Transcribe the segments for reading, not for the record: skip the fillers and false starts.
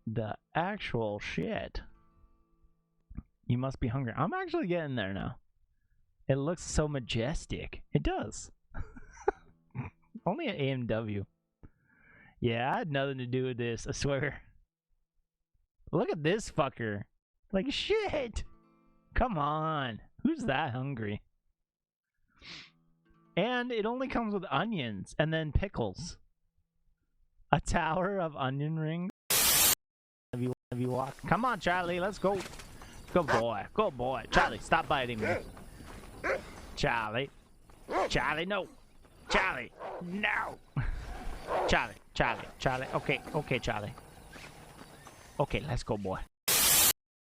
the actual shit. You must be hungry. I'm actually getting there now. It looks so majestic. It does. Only an AMW. Yeah, I had nothing to do with this, I swear. Look at this fucker. Like shit. Come on. Who's that hungry? And it only comes with onions and then pickles. A tower of onion rings. Have you walk? Come on, Charlie, let's go. Good boy. Good boy. Charlie, stop biting me. Charlie. Charlie, no. Charlie, no. Charlie, Charlie, Charlie. Okay, okay, Charlie. Okay, let's go, boy.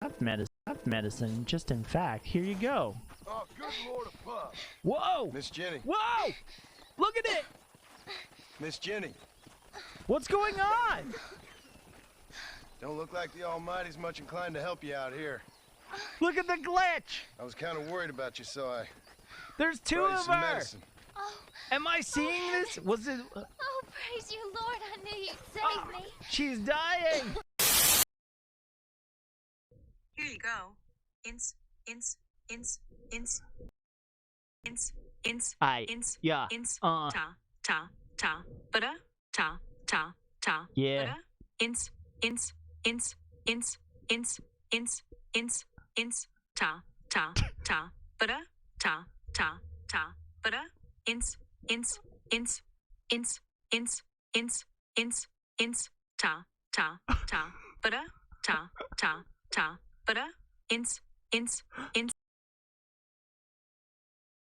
That's medicine. Just in fact, here you go. Oh, good Lord above. Whoa! Miss Jenny. Whoa! Look at it! Miss Jenny. What's going on? Don't look like the Almighty's much inclined to help you out here. Look at the glitch! I was kind of worried about you, so I... There's two brought you of some her! medicine. Oh, Am I seeing this? Was it... oh, praise you, Lord. I knew you'd save me. She's dying! Here you go. Yeah. Yeah.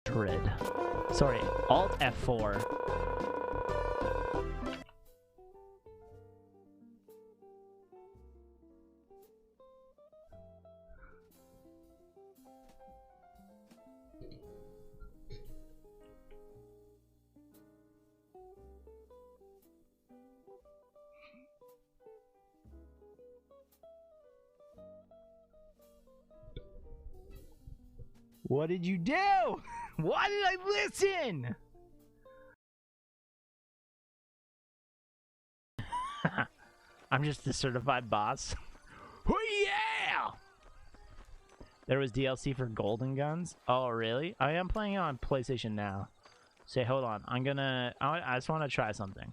Dread. Sorry, Alt F4. What did you do? Why did I listen? I'm just the certified boss. Oh yeah! There was DLC for Golden Guns. Oh really? I am playing on PlayStation now. Say, hold on. I just want to try something.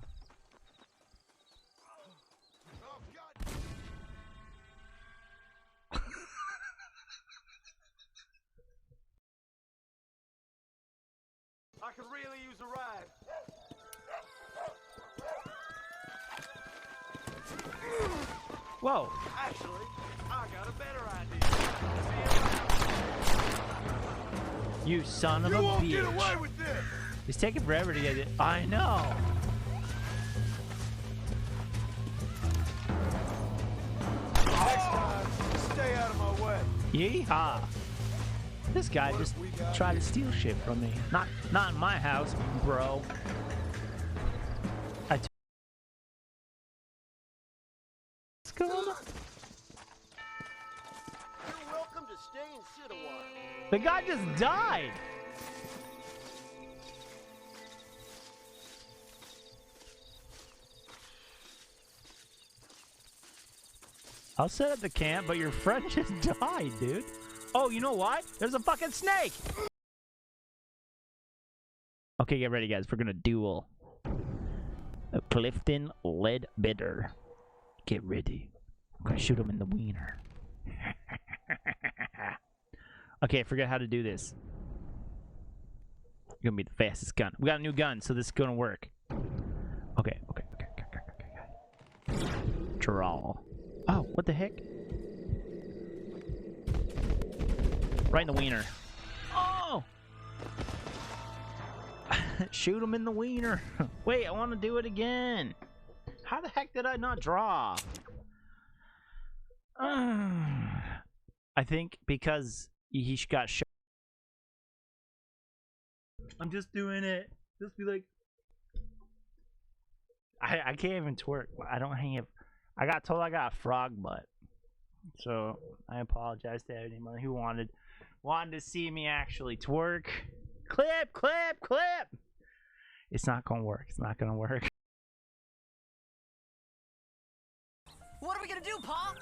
I could really use a ride. Whoa! Actually, I got a better idea. You son of a won't bitch! get away with this. It's taking forever to get it. I know. Next time, stay out of my way. Yeehaw! This guy just tried to steal shit from me. Not in my house, bro. What's going on? You're welcome to stay and sit a while. The guy just died. I'll set up the camp, but your friend just died, dude. Oh, you know why? There's a fucking snake! Okay, get ready, guys. We're gonna duel. A Clifton Leadbitter. Get ready. I'm gonna shoot him in the wiener. Okay, I forget how to do this. You're gonna be the fastest gun. We got a new gun, so this is gonna work. Okay. Draw. Oh, what the heck? Right in the wiener. Oh! Shoot him in the wiener. Wait, I want to do it again. How the heck did I not draw? I think because he got shot. I'm just doing it. Just be like... I can't even twerk. I don't hang it. I got told I got a frog butt. So, I apologize to anyone who wanted to see me actually twerk. Clip! It's not gonna work. It's not gonna work. What are we gonna do, Pa?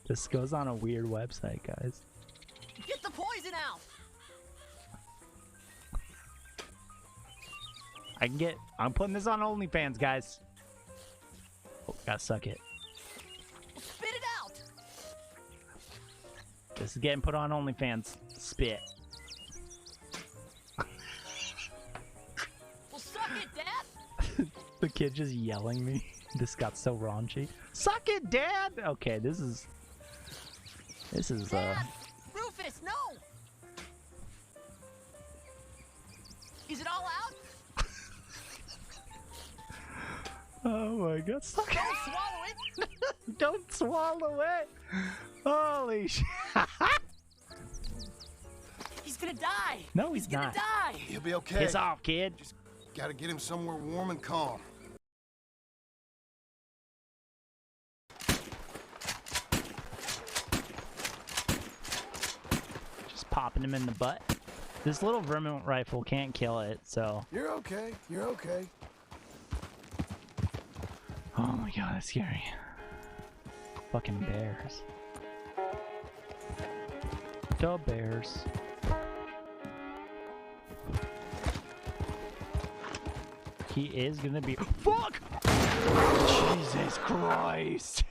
This goes on a weird website, guys. Get the poison out! I'm putting this on OnlyFans, guys. Oh, gotta suck it. Spit it out! This is getting put on OnlyFans. Spit. Well, suck it, Dad! The kid just yelling me. This got so raunchy. Suck it, Dad! Okay, this is Dad! Rufus, no! Is it all out? Oh my god, suck it! Don't swallow it! Don't swallow it! Holy shit! He's gonna die! No, he's gonna not. die! He'll be okay. Piss off, kid. Just gotta get him somewhere warm and calm. Just popping him in the butt. This little vermouth rifle can't kill it, so. You're okay. You're okay. Oh my god, that's scary. Fucking bears. The bears. He is gonna be. Fuck! Jesus Christ!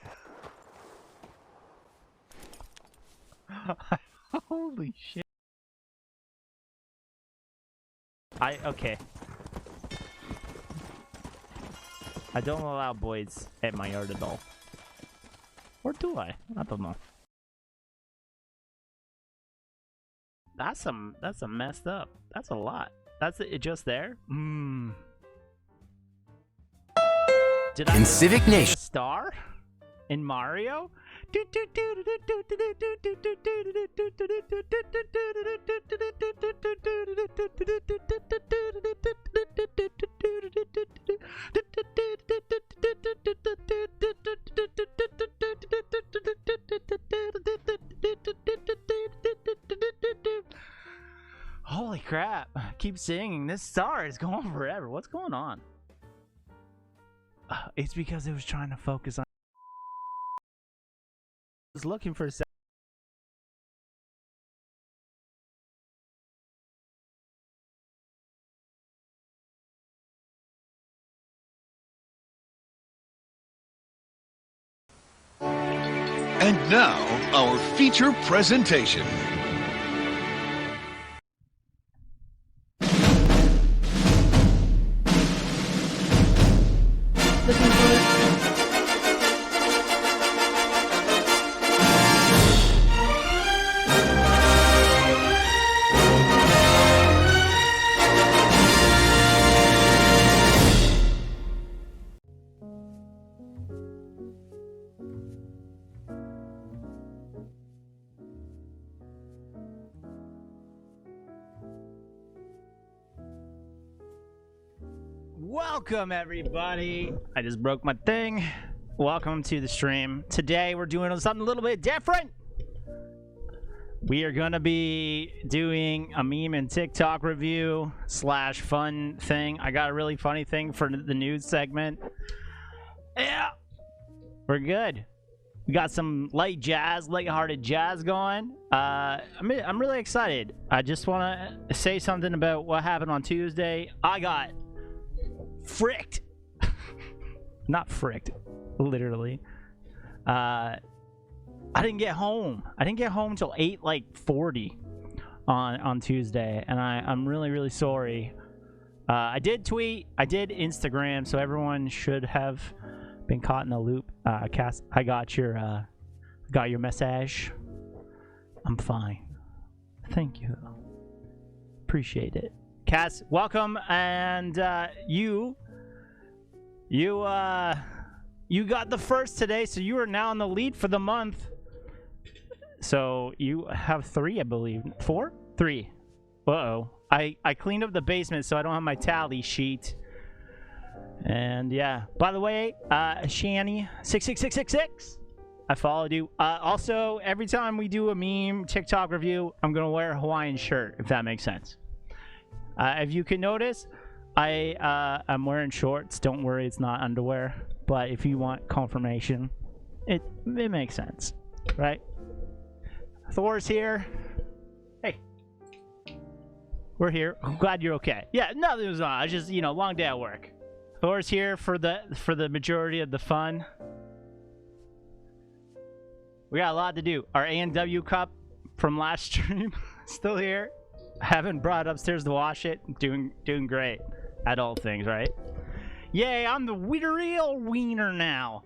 Holy shit. Okay. I don't allow boys at my yard at all. Or do I? I don't know. That's a messed up. That's a lot. That's it just there? Did I In Civic get a Nation. star? In Mario? Holy crap. Keep singing. This star is going forever. What's going on? It's because it was trying to focus on. I was looking for a second. And now, our feature presentation. Welcome everybody. I just broke my thing. Welcome to the stream. Today we're doing something a little bit different. We are gonna be doing a meme and TikTok review / fun thing. I got a really funny thing for the news segment. Yeah, we're good. We got some light-hearted jazz going. I'm really excited. I just want to say something about what happened on Tuesday. I got fricked. Not fricked, literally. I didn't get home. I didn't get home until 8:40 on Tuesday, and I'm really sorry. I did tweet, I did Instagram, so everyone should have been caught in the loop. Cass, I got your message. I'm fine. Thank you. Appreciate it. Cass, welcome, and you got the first today, so you are now in the lead for the month. So you have 3, I believe. 4? 3. Uh-oh. I cleaned up the basement, so I don't have my tally sheet. And yeah. By the way, Shanny 66666. I followed you. Also, every time we do a meme TikTok review, I'm gonna wear a Hawaiian shirt, if that makes sense. If you can notice, I'm wearing shorts. Don't worry, it's not underwear. but if you want confirmation, it makes sense, right? Thor's here. Hey. We're here. Glad you're okay. Yeah, nothing was on. It's just, you know, long day at work. Thor's here for the majority of the fun. We got a lot to do. Our A&W cup from last stream still here. Haven't brought it upstairs to wash it. Doing great at all things, right? Yay, I'm the real wiener now.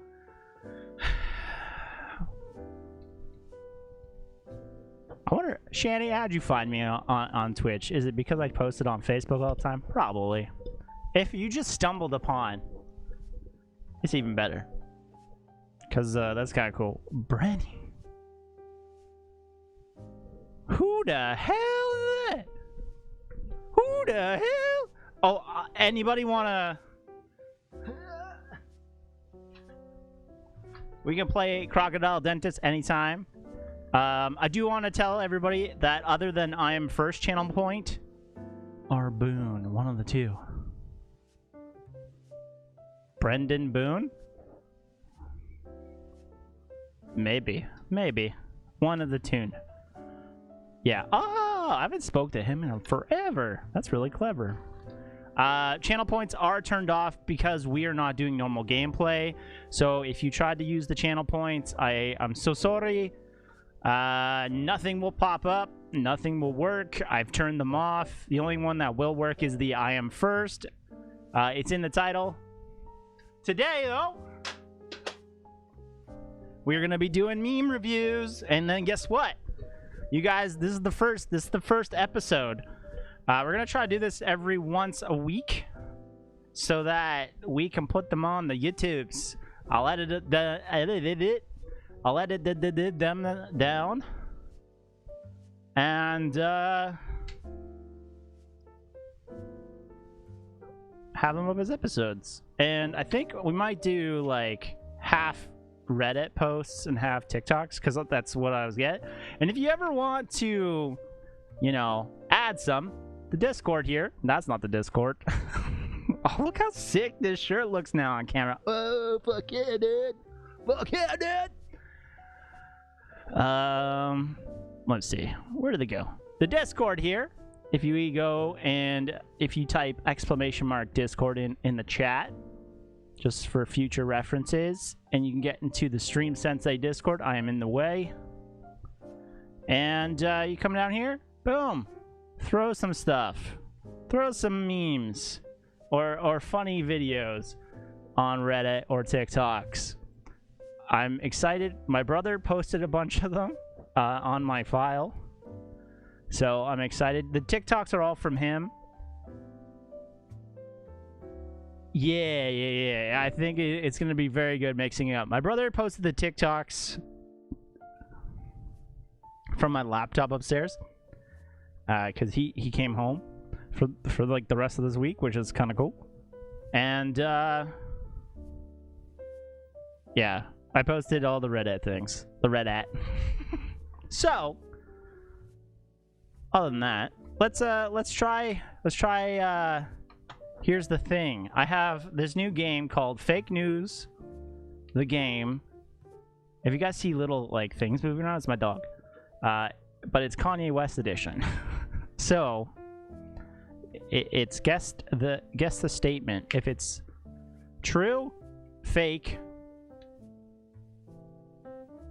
I wonder, Shanny, how'd you find me on Twitch? Is it because I posted on Facebook all the time? Probably. If you just stumbled upon, it's even better. Because that's kind of cool. Brenny. Who the hell is that? Who the hell? Oh, anybody want to... We can play Crocodile Dentist anytime. I do want to tell everybody that other than I am first channel point or Boone, one of the two. Brendan Boone? Maybe. One of the two. Yeah. Oh, I haven't spoke to him in forever. That's really clever. Channel points are turned off because we are not doing normal gameplay. So if you tried to use the channel points, I'm so sorry. Nothing will pop up. Nothing will work. I've turned them off. The only one that will work is the I am first. It's in the title. Today, though, we're going to be doing meme reviews. And then guess what? You guys, this is the first episode. We're going to try to do this every once a week so that we can put them on the YouTubes. I'll edit it. I'll edit them down. And have them up as episodes. And I think we might do like half Reddit posts and half TikToks, because that's what I was getting. And if you ever want to, you know, add some, the Discord here. That's not the Discord. Oh, look how sick this shirt looks now on camera. Oh, fuck yeah, dude. Fuck yeah, dude. Let's see. Where did they go? The Discord here. If you go and if you type !Discord in the chat, just for future references, and you can get into the Stream Sensei Discord. I am in the way. And you come down here, boom. Throw some stuff. Throw some memes or funny videos on Reddit or TikToks. I'm excited. My brother posted a bunch of them on my file. So I'm excited. The TikToks are all from him. Yeah. I think it's going to be very good mixing it up. My brother posted the TikToks from my laptop upstairs. Because he came home for like the rest of this week, which is kind of cool. And yeah, I posted all the Reddit things, the Reddit. So other than that, let's try. Here's the thing: I have this new game called Fake News, the game. If you guys see little like things moving around, it's my dog. But it's Kanye West edition. So it's guess the statement. If it's true, fake,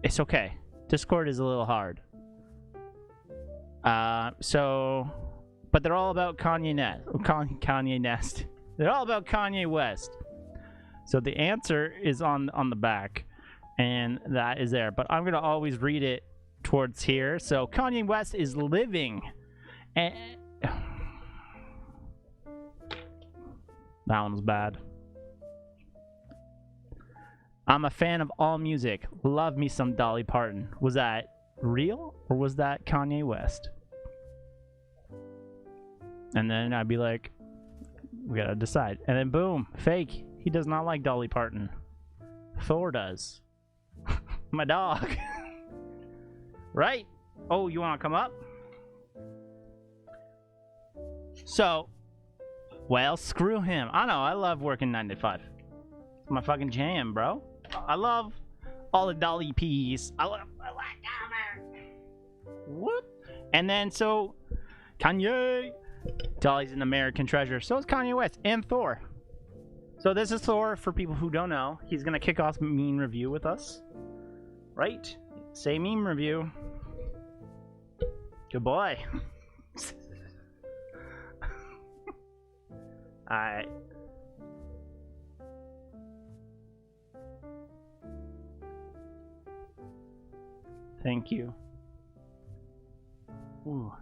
it's okay. Discord is a little hard. But they're all about Kanye Nest. They're all about Kanye West. So the answer is on the back, and that is there. But I'm gonna always read it towards here. So Kanye West is living, and that one's bad. I'm a fan of all music. Love me some Dolly Parton. Was that real or was that Kanye West? And then I'd be like, we gotta decide. And then boom, fake. He does not like Dolly Parton. Thor does. My dog. Right? Oh, you wanna come up? So, well, screw him. I know, I love working 9 to 5. It's my fucking jam, bro. I love all the Dolly P's. I love Whoop. And then so Kanye. Dolly's an American treasure. So is Kanye West and Thor. So this is Thor for people who don't know. He's gonna kick off meme review with us. Right? Say meme review. Good boy. Alright. Thank you. Ooh.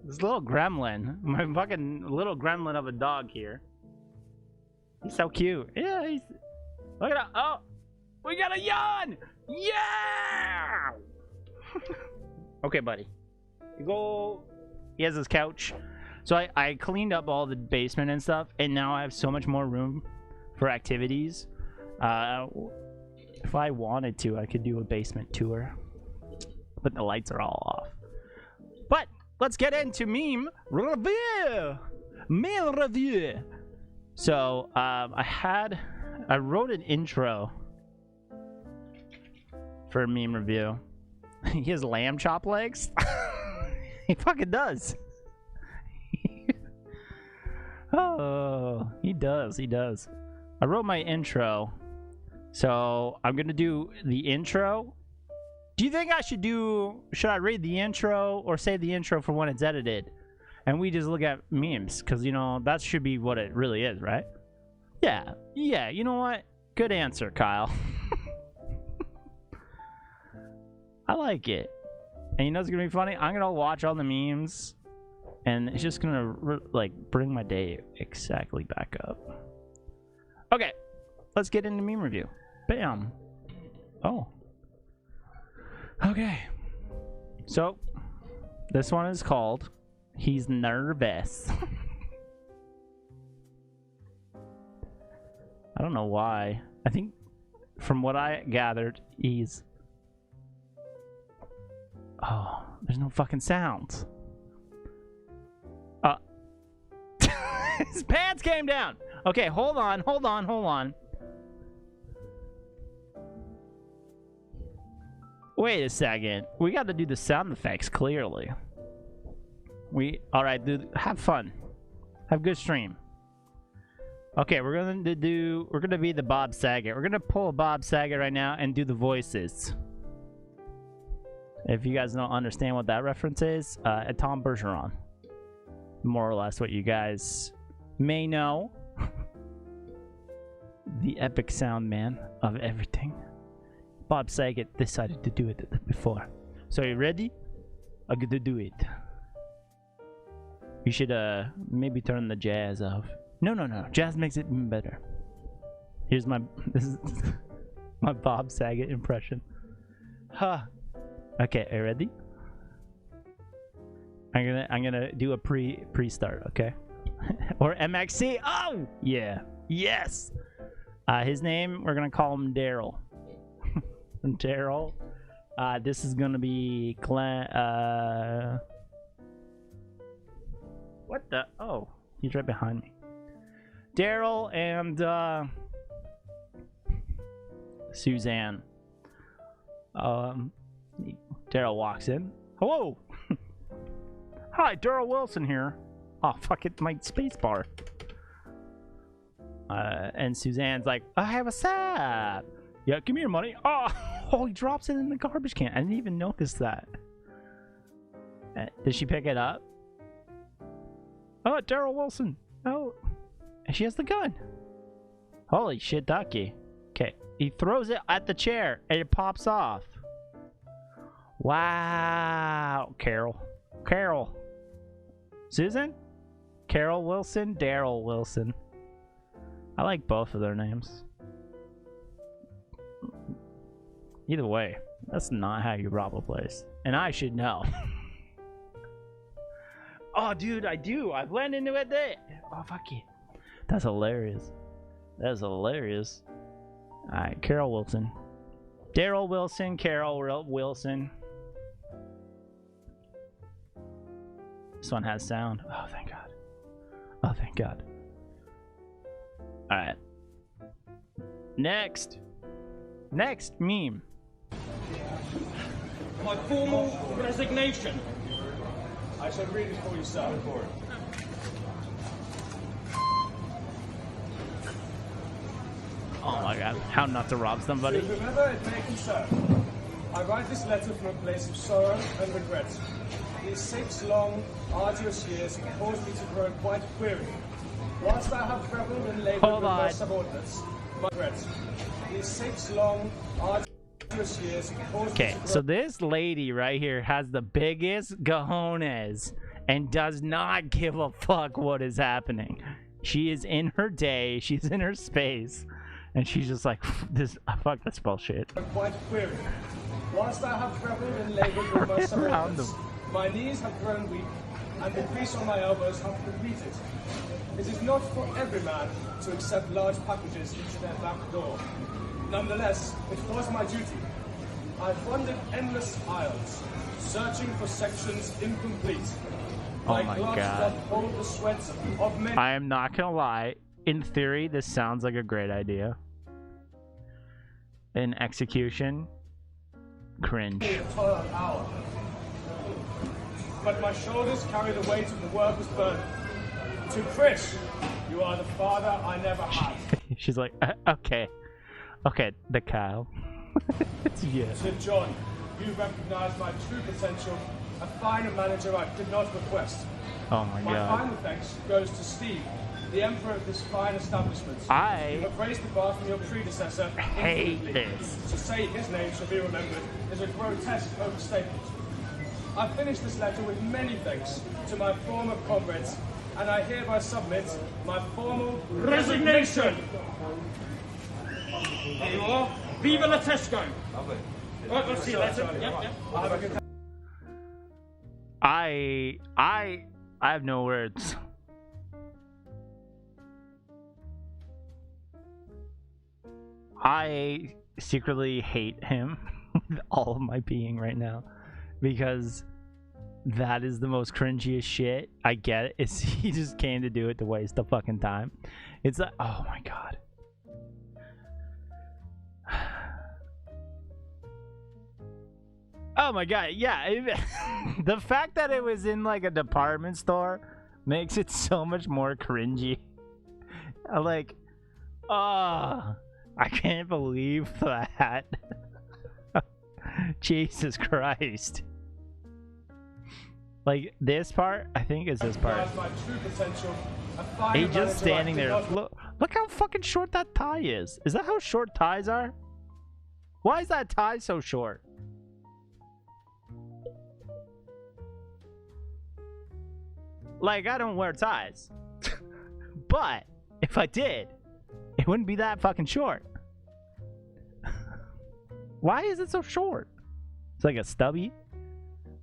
This little gremlin. My fucking little gremlin of a dog here. He's so cute. Yeah, he's... Look at that. Oh! We got a yawn! Yeah! Okay, buddy. You go... He has his couch. So I cleaned up all the basement and stuff, and now I have so much more room for activities. If I wanted to, I could do a basement tour. But the lights are all off. But let's get into meme review. Meme review. So I wrote an intro for a meme review. He has lamb chop legs. He fucking does. Oh, he does. He does. I wrote my intro. So I'm gonna do the intro. Do you think I should I read the intro or say the intro for when it's edited? And we just look at memes, because, you know, that should be what it really is, right? Yeah. Yeah, you know what? Good answer, Kyle. I like it. And you know what's gonna be funny? I'm gonna watch all the memes, and it's just gonna, like, bring my day exactly back up. Okay. Let's get into meme review. Bam. Oh. Okay. So, this one is called He's Nervous. I don't know why. I think from what I gathered, he's... Oh, there's no fucking sounds. His pants came down. Okay, hold on. Wait a second. We got to do the sound effects clearly. All right, dude. Have fun. Have a good stream. Okay, we're gonna be the Bob Saget. We're gonna pull a Bob Saget right now and do the voices. If you guys don't understand what that reference is, Tom Bergeron. More or less what you guys may know. The epic sound man of everything. Bob Saget decided to do it before. So you ready? I'm gonna do it. You should maybe turn the jazz off. No. Jazz makes it even better. This is my Bob Saget impression. Huh. Okay, are you ready? I'm gonna do a pre-start, okay? Or MXC. Oh yeah. Yes. His name, we're gonna call him Daryl. Daryl. This is gonna be what the? Oh, he's right behind me. Daryl and Suzanne. Daryl walks in. Hello. Hi, Daryl Wilson here. Oh, fuck it, my space bar. And Suzanne's like, hey, what's up? Yeah, give me your money. Oh, he drops it in the garbage can. I didn't even notice that. Did she pick it up? Oh, Daryl Wilson. Oh, and she has the gun. Holy shit, ducky. Okay, he throws it at the chair and it pops off. Wow. Carol. Susan? Carol Wilson? Daryl Wilson. I like both of their names. Either way, that's not how you rob a place. And I should know. Oh, dude, I do. I blend into it there. Oh, fuck it. That's hilarious. That's hilarious. Alright, Carol Wilson. Daryl Wilson, Carol Wilson. This one has sound. Oh, thank God. Oh, thank God. Alright. Next meme. My formal resignation. I shall read it for you, sir. Oh my god, how not to rob somebody. To whomever it may concern, I write this letter from a place of sorrow and regret. These 6 long, arduous years have caused me to grow quite weary. Whilst I have reveled and labored Hold with my on. subordinates, my regret. These 6 long, arduous years have caused me Okay, to grow so this lady right here has the biggest cojones and does not give a fuck what is happening. She is in her day, she's in her space, and she's just like, fuck this bullshit. quite weary. Whilst I have reveled and labored with my Around subordinates, them. my knees have grown weak, and the crease on my elbows have completed. It is not for every man to accept large packages into their back door. Nonetheless, it was my duty. I wandered endless aisles, searching for sections incomplete. Oh my gloves God. doth hold the sweats of many. I am not gonna lie, in theory, this sounds like a great idea. In execution, cringe. Toil hour. But my shoulders carry the weight of the work was burden. To Chris, you are the father I never had. She's like, okay, the cow. Yeah. To John, you recognize my true potential, a finer manager I did not request. Oh my My god. final thanks goes to Steve, the emperor of this fine establishment. You I have raised the bar from your predecessor. hate infinitely. this. To say his name shall be remembered is a grotesque overstatement. I finish this letter with many thanks to my former comrades, and I hereby submit my formal resignation. There you are. Viva la Tesco. Right, let's see your letter. Yep. Have a good day. I have no words. I secretly hate him with all of my being right now because that is the most cringiest shit. I get it. It's he just came to do it to waste the fucking time. It's like, oh my god. Oh my god, yeah. The fact that it was in like a department store makes it so much more cringy. Like, I can't believe that. Jesus Christ. Like, this part, I think is this part. Recognize my true potential, a finer He's just manager I standing did there. not Look how fucking short that tie is. Is that how short ties are? Why is that tie so short? Like, I don't wear ties. But if I did, it wouldn't be that fucking short. Why is it so short? It's like a stubby.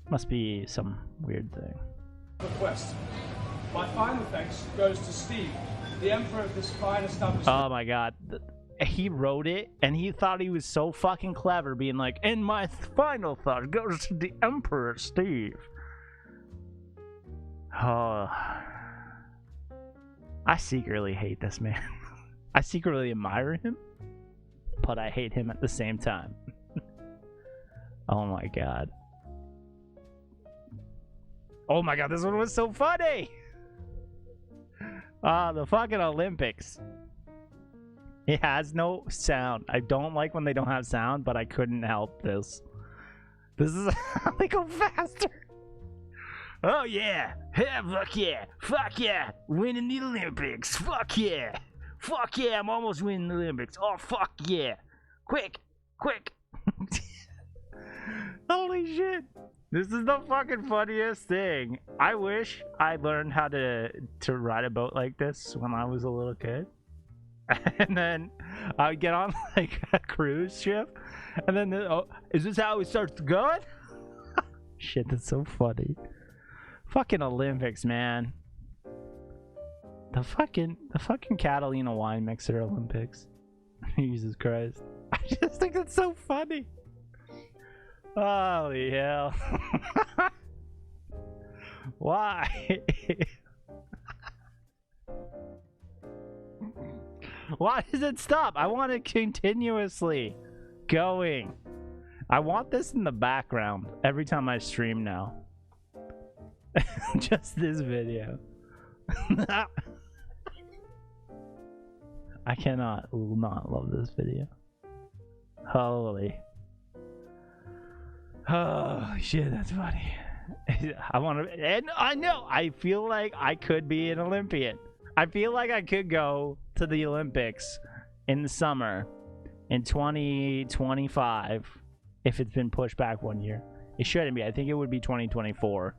Must be some weird thing. request. My final thanks goes to Steve, the emperor of this fine establishment. Oh my god. He wrote it and he thought he was so fucking clever, being like, and my final thought goes to the Emperor Steve. Oh. I secretly hate this man. I secretly admire him, but I hate him at the same time. Oh my god. Oh my god, this one was so funny! The fucking Olympics. It has no sound. I don't like when they don't have sound, but I couldn't help this. This is how they go faster. Oh yeah. Yeah, fuck yeah. Fuck yeah. Winning the Olympics. Fuck yeah. Fuck yeah, I'm almost winning the Olympics. Oh fuck yeah. Quick. Quick. Holy shit. This is the fucking funniest thing. I wish I learned how to ride a boat like this when I was a little kid. And then I would get on like a cruise ship, and then oh, is this how it starts going? Shit, that's so funny. Fucking Olympics, man. The fucking Catalina wine mixer Olympics. Jesus Christ. I just think it's so funny. Holy hell. Why? Why does it stop? I want it continuously going. I want this in the background every time I stream now. Just this video. I cannot not love this video. Holy. Oh shit, that's funny. I want to, and I know, I feel like I could be an Olympian. I feel like I could go to the Olympics in the summer in 2025 if it's been pushed back 1 year. It shouldn't be. I think it would be 2024.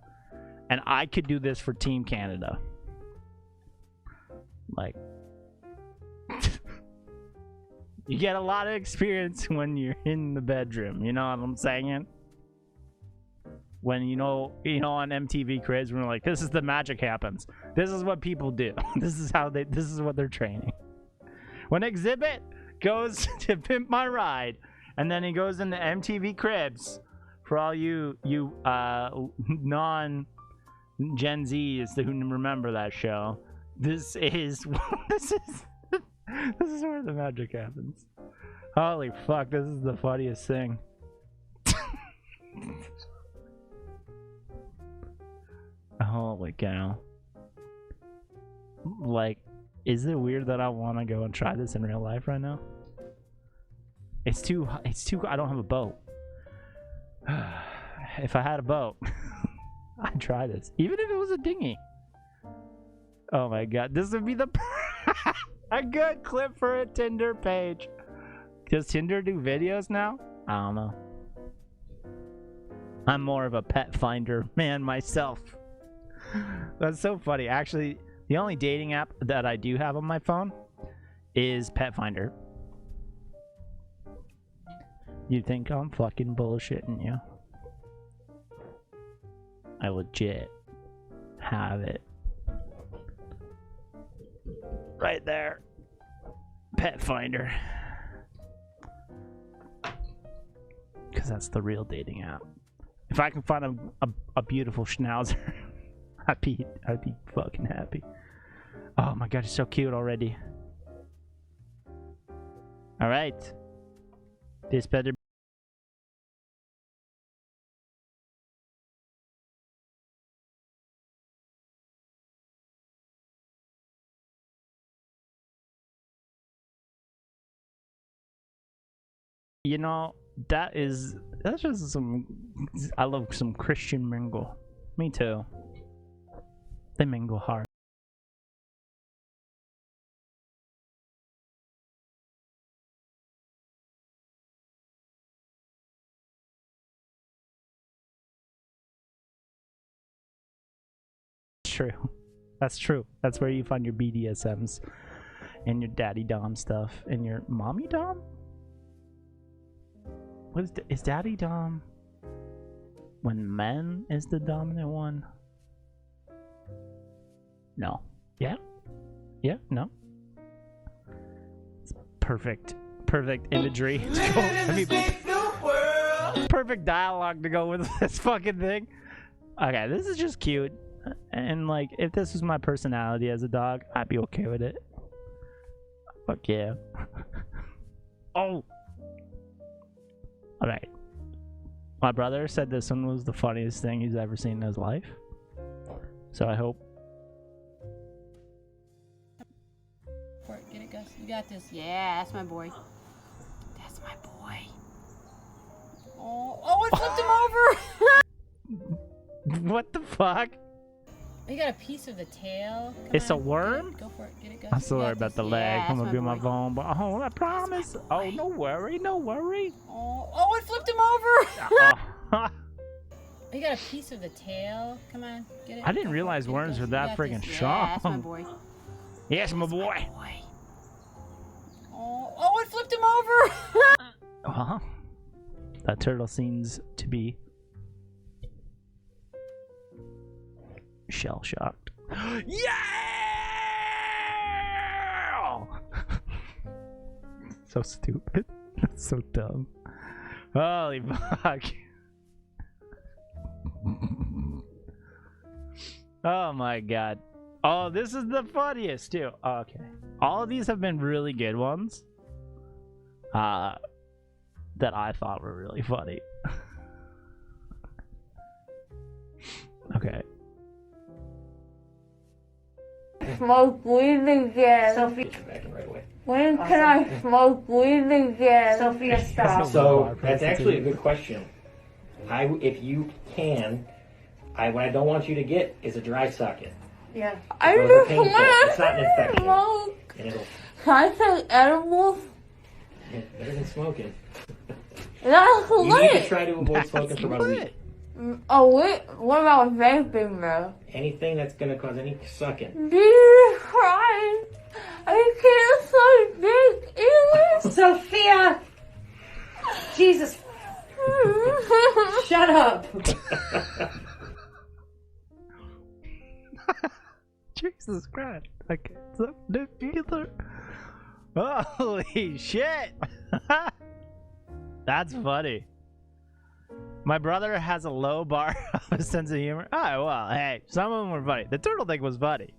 And I could do this for Team Canada. Like, you get a lot of experience when you're in the bedroom. You know what I'm saying? When you know on MTV Cribs, when we're like, this is the magic happens. This is what people do. This is what they're training. When Exhibit goes to Pimp My Ride, and then he goes into MTV Cribs, for all you non Gen Zs who remember that show, this is this is where the magic happens. Holy fuck, this is the funniest thing. Holy cow. Like, is it weird that I want to go and try this in real life right now? It's too, I don't have a boat. If I had a boat, I'd try this. Even if it was a dinghy. Oh my god, this would be the a good clip for a Tinder page. Does Tinder do videos now? I don't know. I'm more of a pet finder man myself. That's so funny. Actually, the only dating app that I do have on my phone is Pet Finder. You think I'm fucking bullshitting you? I legit have it. Right there. Pet Finder. Because that's the real dating app. If I can find a beautiful schnauzer, I'd be fucking happy. Oh my god, it's so cute already. Alright. This better. You know, that's just some, I love some Christian mingle. Me too. They mingle hard. True. That's true. That's where you find your BDSMs and your daddy dom stuff and your mommy dom. What is daddy dom when men is the dominant one? No. Yeah? Yeah? No? It's perfect imagery to go, I mean, perfect dialogue to go with this fucking thing. Okay, this is just cute. And like, if this was my personality as a dog, I'd be okay with it. Fuck yeah. Oh! Alright. My brother said this one was the funniest thing he's ever seen in his life. So I hope. Get it, Gus. You got this. Yeah, that's my boy. That's my boy. Oh, it flipped him over! What the fuck? You got a piece of the tail. Come It's on. a worm? Go for it. Get it, Gus. I'm sorry You got about this. the leg. Yeah, I'm gonna that's be my boy. phone, but oh, I promise. Oh, no worry, no worry. Oh, it flipped him over! Oh. You got a piece of the tail. Come on, get it. I didn't Go for realize it. Get it, worms Gus. were You that got friggin' this. strong. Yeah, that's my boy. Yes, my boy. Oh, it flipped him over! Uh-huh. That turtle seems to be shell-shocked. Yeah! So stupid. That's so dumb. Holy fuck. Oh my god. Oh, this is the funniest too. Oh, okay. All of these have been really good ones. That I thought were really funny. Okay. Smoke weed again. Sophia, back in right away. When can I smoke weed again? Sophia, stop. So that's actually a good question. If you can, what I don't want you to get is a dry socket. Yeah. I Those are just painful. It's not an want to infection. smoke. And it'll Can I take edibles? better than smoking. That's You need to lit. try to avoid smoking for about a week. Oh, wait. What about vaping, though? Anything that's gonna cause any sucking. Jesus Christ. I can't speak English. Sophia! Jesus. Shut up. Jesus Christ. I can't suck dick either. Holy shit. That's funny. My brother has a low bar of a sense of humor. Oh, well, hey, some of them were funny. The turtle thing was funny.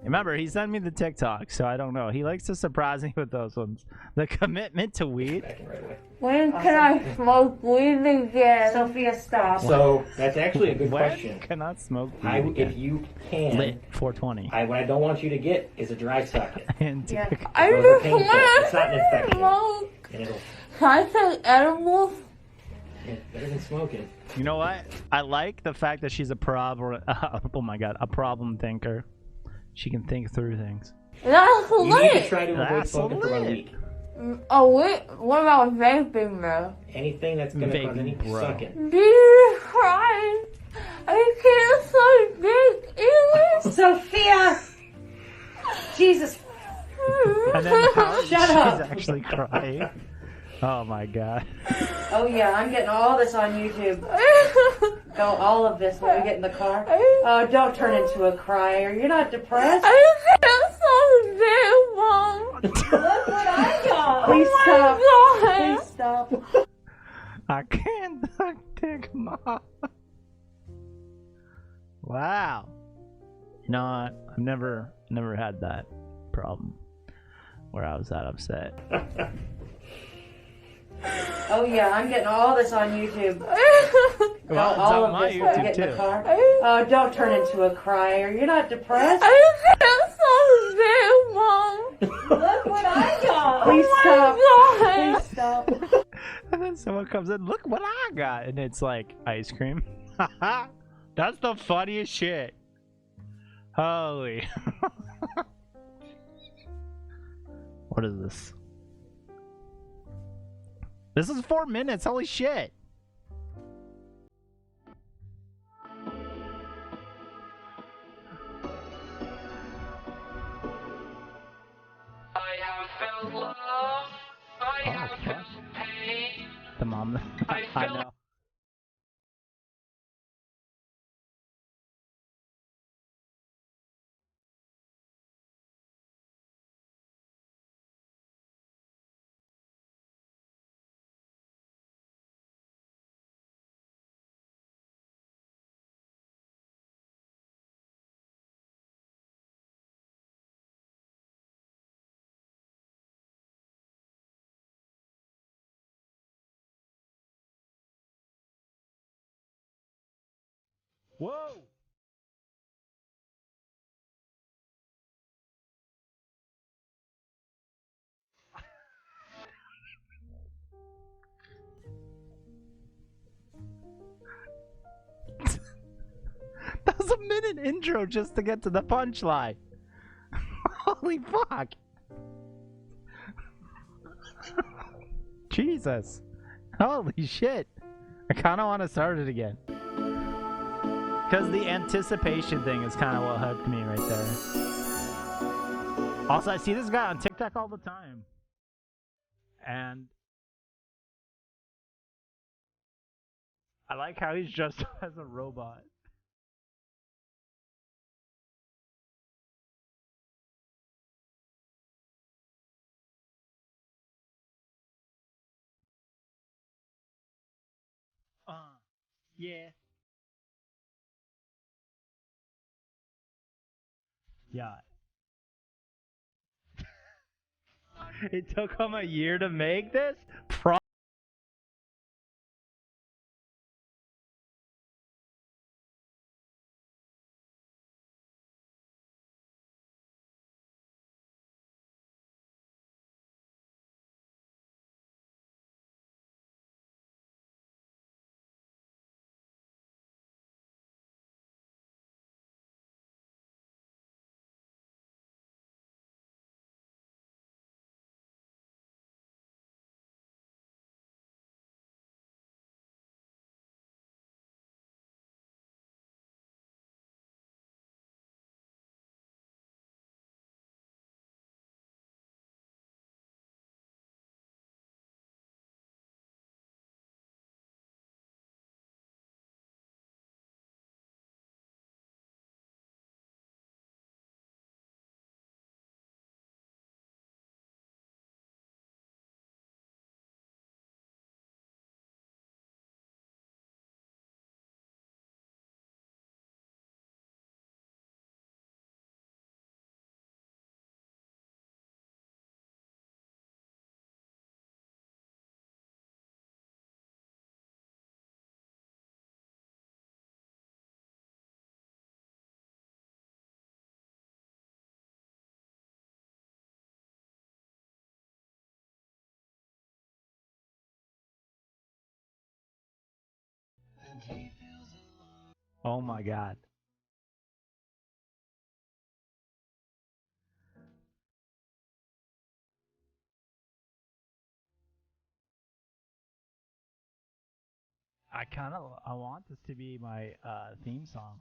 Remember, he sent me the TikTok, so I don't know. He likes to surprise me with those ones. The commitment to weed. When can I smoke weed again? Sophia, stop. So that's actually a good When question. cannot smoke weed again? If you can, Lit 420. what I don't want you to get is a dry socket. And Yeah. I Those are just painful. It's not an want to infection. smoke. And it'll Can I take edibles? better than smoking. You know what? I like the fact that she's a problem. Oh my god, a problem thinker. She can think through things. That's You need to lit. try to avoid That's smoking for about a lit. week. Oh, wait. What about vaping, though? Anything that's gonna cause any Vaping, bro. sucking. Jesus Christ. I can't speak English. Sophia! Jesus. And then how Shut she's up. actually crying. Oh my god. Oh yeah, I'm getting all this on YouTube. Go all of this when we get in the car. Oh, don't turn into a crier. You're not depressed. I can't so damn, Mom. Look what I got. Oh Please my stop. God. Please stop. I can't suck dick, Mom. Wow. You know what? I've never had that problem where I was that upset. Oh yeah, I'm getting all this on YouTube. Well, it's all on of my this when we YouTube get in too. the car. Oh, don't turn into a crier. You're not depressed. I can't so damn, Mom. Look what I got. Oh Please my stop. God. Please stop. And then someone comes in, look what I got, and it's like ice cream. That's the funniest shit. Holy. What is this? This is 4 minutes. Holy shit. Oh, fuck. The mom. I know. Whoa! That was a minute intro just to get to the punchline. Holy fuck. Jesus. Holy shit. I kind of want to start it again. Because the anticipation thing is kind of what hooked me right there. Also, I see this guy on TikTok all the time. And I like how he's dressed up as a robot. Yeah. Yeah. It took him a year to make this? Oh my god. I want this to be my theme song.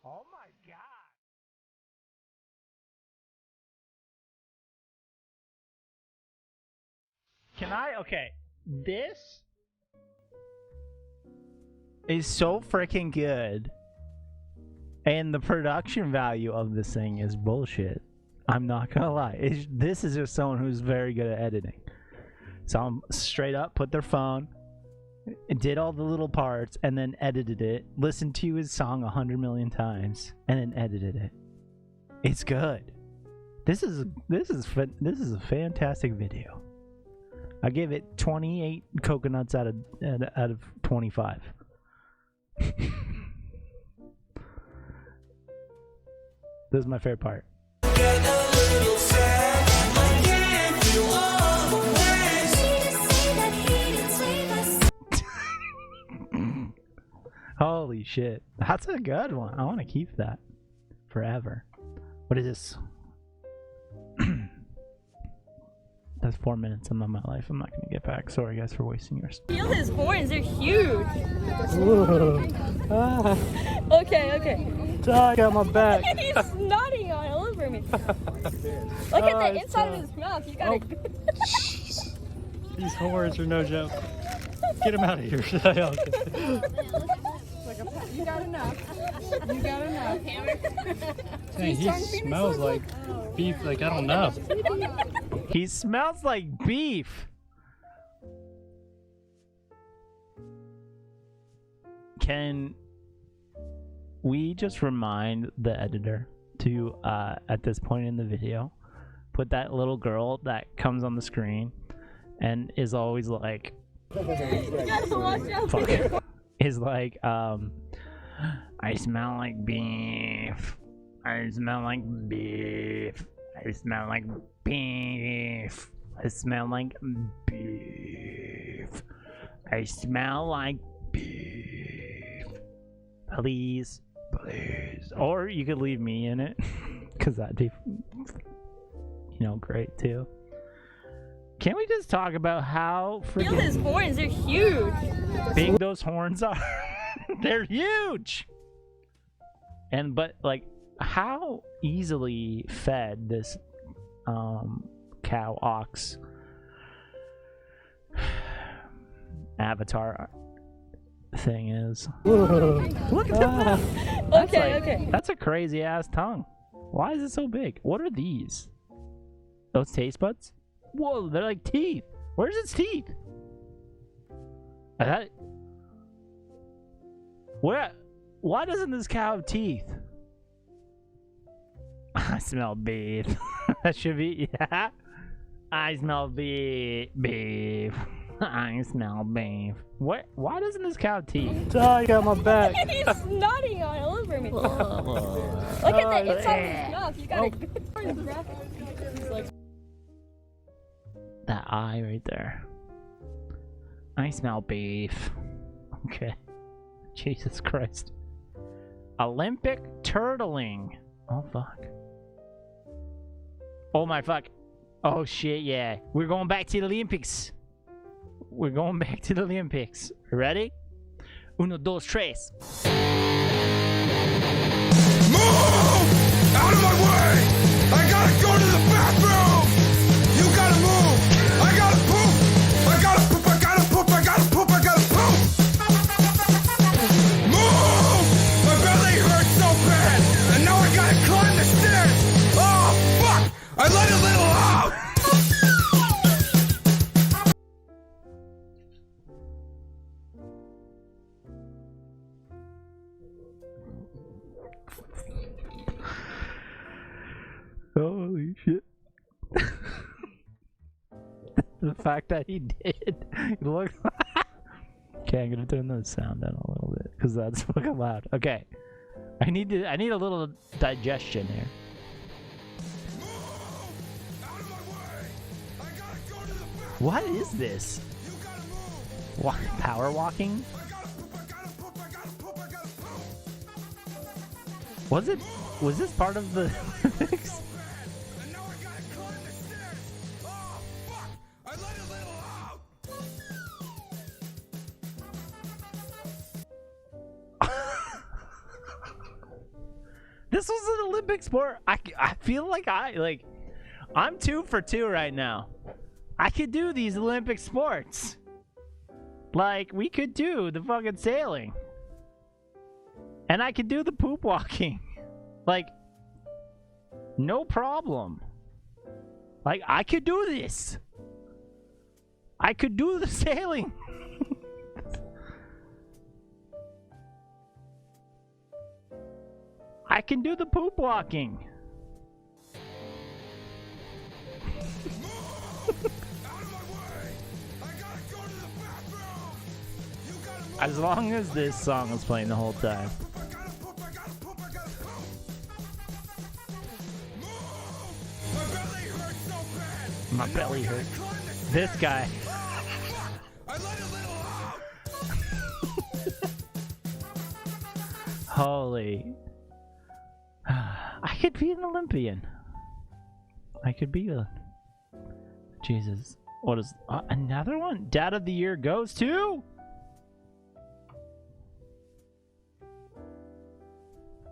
Oh my god. Can I? Okay. This is so freaking good. And the production value of this thing is bullshit. I'm not gonna lie. This is just someone who's very good at editing. So I'm straight up put their phone, did all the little parts, and then edited it. Listened to his song 100 million times, and then edited it. It's good. This is a fantastic video. I give it 28 coconuts out of 25. This is my favorite part. Holy shit. That's a good one. I want to keep that forever. What is this? That's 4 minutes of my life. I'm not going to get back. Sorry, guys, for wasting yours. Feel his horns. They're huge. Okay, okay. I got my back. He's snotting all over me. Look at the inside of his mouth. You gotta. These horns are no joke. Get him out of here. You got enough. You got enough. Dang, he smells like beef. Like, I don't know. He smells like beef. Can we just remind the editor to, at this point in the video, put that little girl that comes on the screen and is always like, fuck, is like, I smell like beef. I smell like beef. I smell like beef. I smell like beef. I smell like beef. Please, please. Or you could leave me in it, cause that'd be, you know, great too. Can we just talk about how Feel his horns, they're huge. Big those horns are? They're huge. And but like, how easily fed this cow ox avatar thing is. Look at that. Okay. That's a crazy ass tongue. Why is it so big? What are these? Those taste buds? Whoa, they're like teeth. Where's its teeth? Where? Why doesn't this cow have teeth? I smell beef. That should be, yeah. I smell beef. I smell beef. What? Why doesn't this cow have teeth? I got my back. He's snotting all over me. Look at the inside of his mouth. You gotta that eye right there. I smell beef. Okay. Jesus Christ. Olympic turtling. Oh fuck. Oh my fuck. Oh shit, yeah. We're going back to the Olympics. We're going back to the Olympics. Ready? Uno, dos, tres. Move! Out of my way! I gotta go to the bathroom! You gotta move! I gotta poop! I gotta poop! I gotta poop! I gotta poop! I gotta poop! Move! My belly hurts so bad! And now I gotta climb the stairs! Oh, fuck! I let a little out! Holy shit. The fact that he did. Look. Okay, I'm gonna turn the sound down a little bit because that's fucking loud. Okay. I need a little digestion here. What is this? What, power walking? Was this part of the Olympics? This was an Olympic sport. I feel like I'm 2 for 2 right now. I could do these Olympic sports. Like, we could do the fucking sailing. And I could do the poop walking. Like, no problem. Like, I could do this. I could do the sailing. I can do the poop walking. As long as this song is playing the whole time. My belly hurts. This guy. Holy. I could be an Olympian. I could be a... Jesus. What is... another one? Dad of the Year goes to...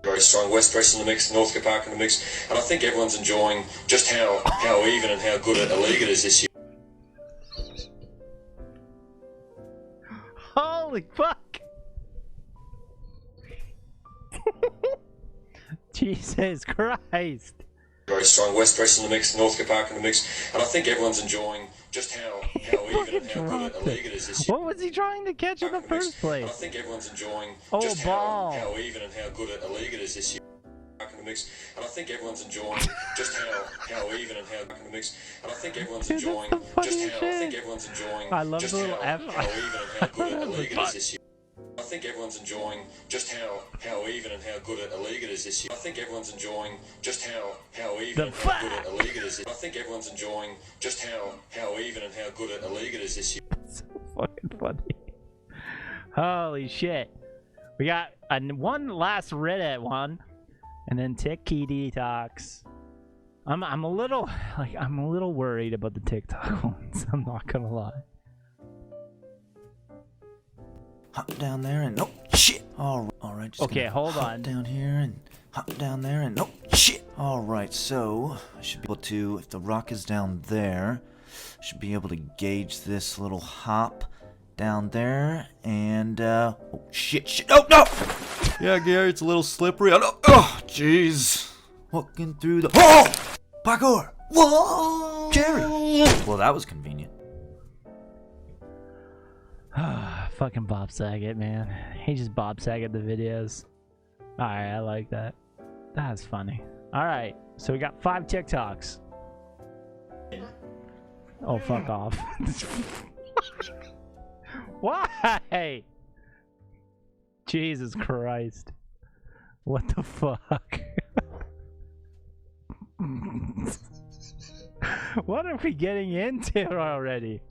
Very strong. West Press in the mix, Northcote Park in the mix, and I think everyone's enjoying just how even and how good a league it is this year. Holy fuck! Jesus Christ! Very strong. West Press in the mix, Northcote Park in the mix, and I think everyone's enjoying just how even and how good a league it is this year. What was he trying to catch in the first place? And I think everyone's enjoying just how even and how good a league it is this year. In the mix, and I think everyone's enjoying just how even and how in the mix, and I think everyone's enjoying just how I think everyone's enjoying I love just the little how even and how good a league it is this year. I think think everyone's enjoying just how even and how good a league it is this year. I think everyone's enjoying just how even and how good a league it is. I think everyone's enjoying just how even and how good a league it is this year. So fucking funny. Holy shit. We got one last Reddit one, and then Tiki Detox. I'm a little worried about the TikTok ones. I'm not gonna lie. Hop down there and oh shit. All right. Just Okay, hold hop on. Down here and hop down there and oh shit. All right. So I should be able to, if the rock is down there, I should be able to gauge this little hop down there and oh shit. Oh no. Yeah, Gary, it's a little slippery. Oh jeez. Walking through the parkour. Whoa, Jerry. Well, that was convenient. Fucking Bob Saget, man. He just Bob Saget the videos. Alright, I like that. That's funny. Alright, so we got 5 TikToks. Oh, fuck off. Why? Jesus Christ. What the fuck? What are we getting into already?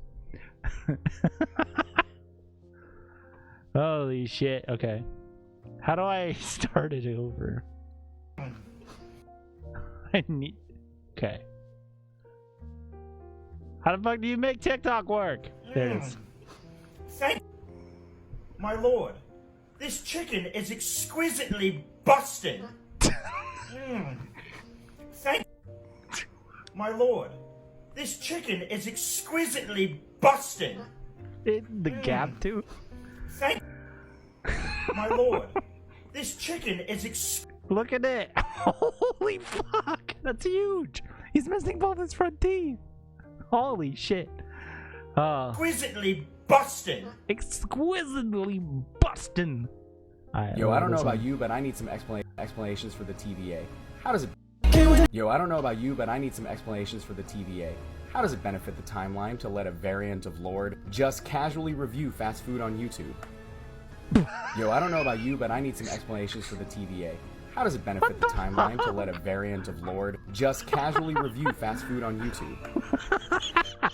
Holy shit. Okay. How do I start it over? I need... Okay. How the fuck do you make TikTok work? There it is. Thank my lord. This chicken is exquisitely busted. Thank my lord. This chicken is exquisitely busted. The gap too? Thank my lord. This chicken is Look at it. Holy fuck. That's huge. He's missing both his front teeth. Holy shit. Exquisitely busted. Exquisitely bustin'. Yo, I don't know about you, but I need some explanations for the TVA. How does it... Yo, I don't know about you, but I need some explanations for the TVA. How does it benefit the timeline to let a variant of Lord just casually review fast food on YouTube? Yo, I don't know about you, but I need some explanations for the TVA. How does it benefit the timeline to let a variant of Lord just casually review fast food on YouTube?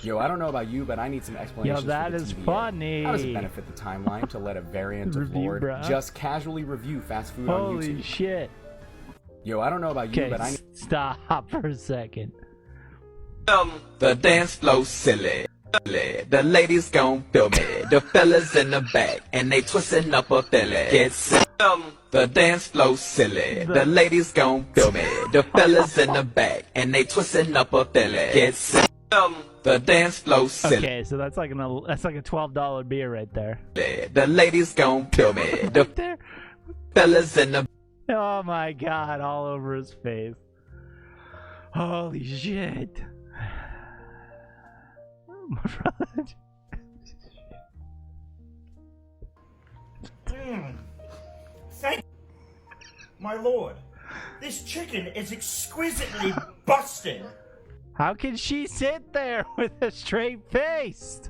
Yo, I don't know about you, but I need some explanations for the TVA. Yo, that is funny. How does it benefit the timeline to let a variant of Lord just casually review fast food on YouTube? Holy shit. Yo, I don't know about you, but I... Stop for a second. The dance flow silly. The ladies gon' feel me. The fellas in the back and they twisting up a belly. Get sick. The dance flow silly. The ladies gon' feel me. The fellas in the back and they twisting up a belly. Get sick. The dance flow silly. Okay, so that's like a $12 beer right there. The ladies gon' feel me. The fellas in the... Oh my god, all over his face. Holy shit. My brother. Thank my lord. This chicken is exquisitely busted. How can she sit there with a straight face?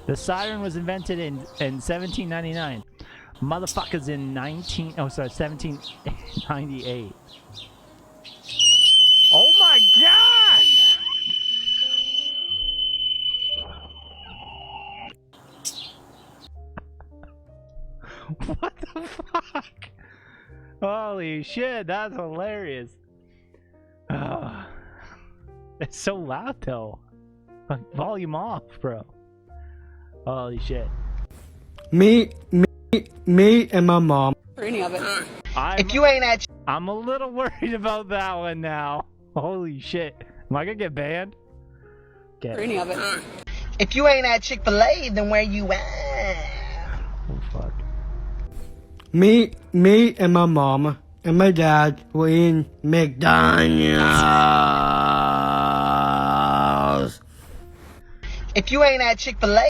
The siren was invented in 1799. Motherfuckers in 1798. Oh my god! What the fuck? Holy shit, that's hilarious. It's so loud though. Like, volume off, bro. Holy shit. Me and my mom. For any of it. If you ain't at... I'm a little worried about that one now. Holy shit. Am I gonna get banned? For any of it. If you ain't at Chick-fil-A, then where you at? Oh fuck. Me and my mom and my dad were in McDonald's. If you ain't at Chick-fil-A.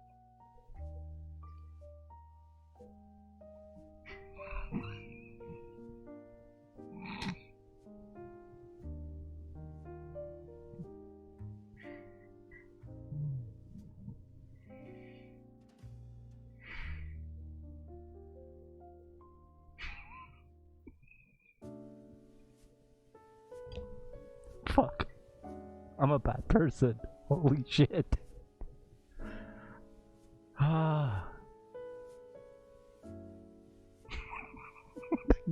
Fuck. I'm a bad person. Holy shit. Ah.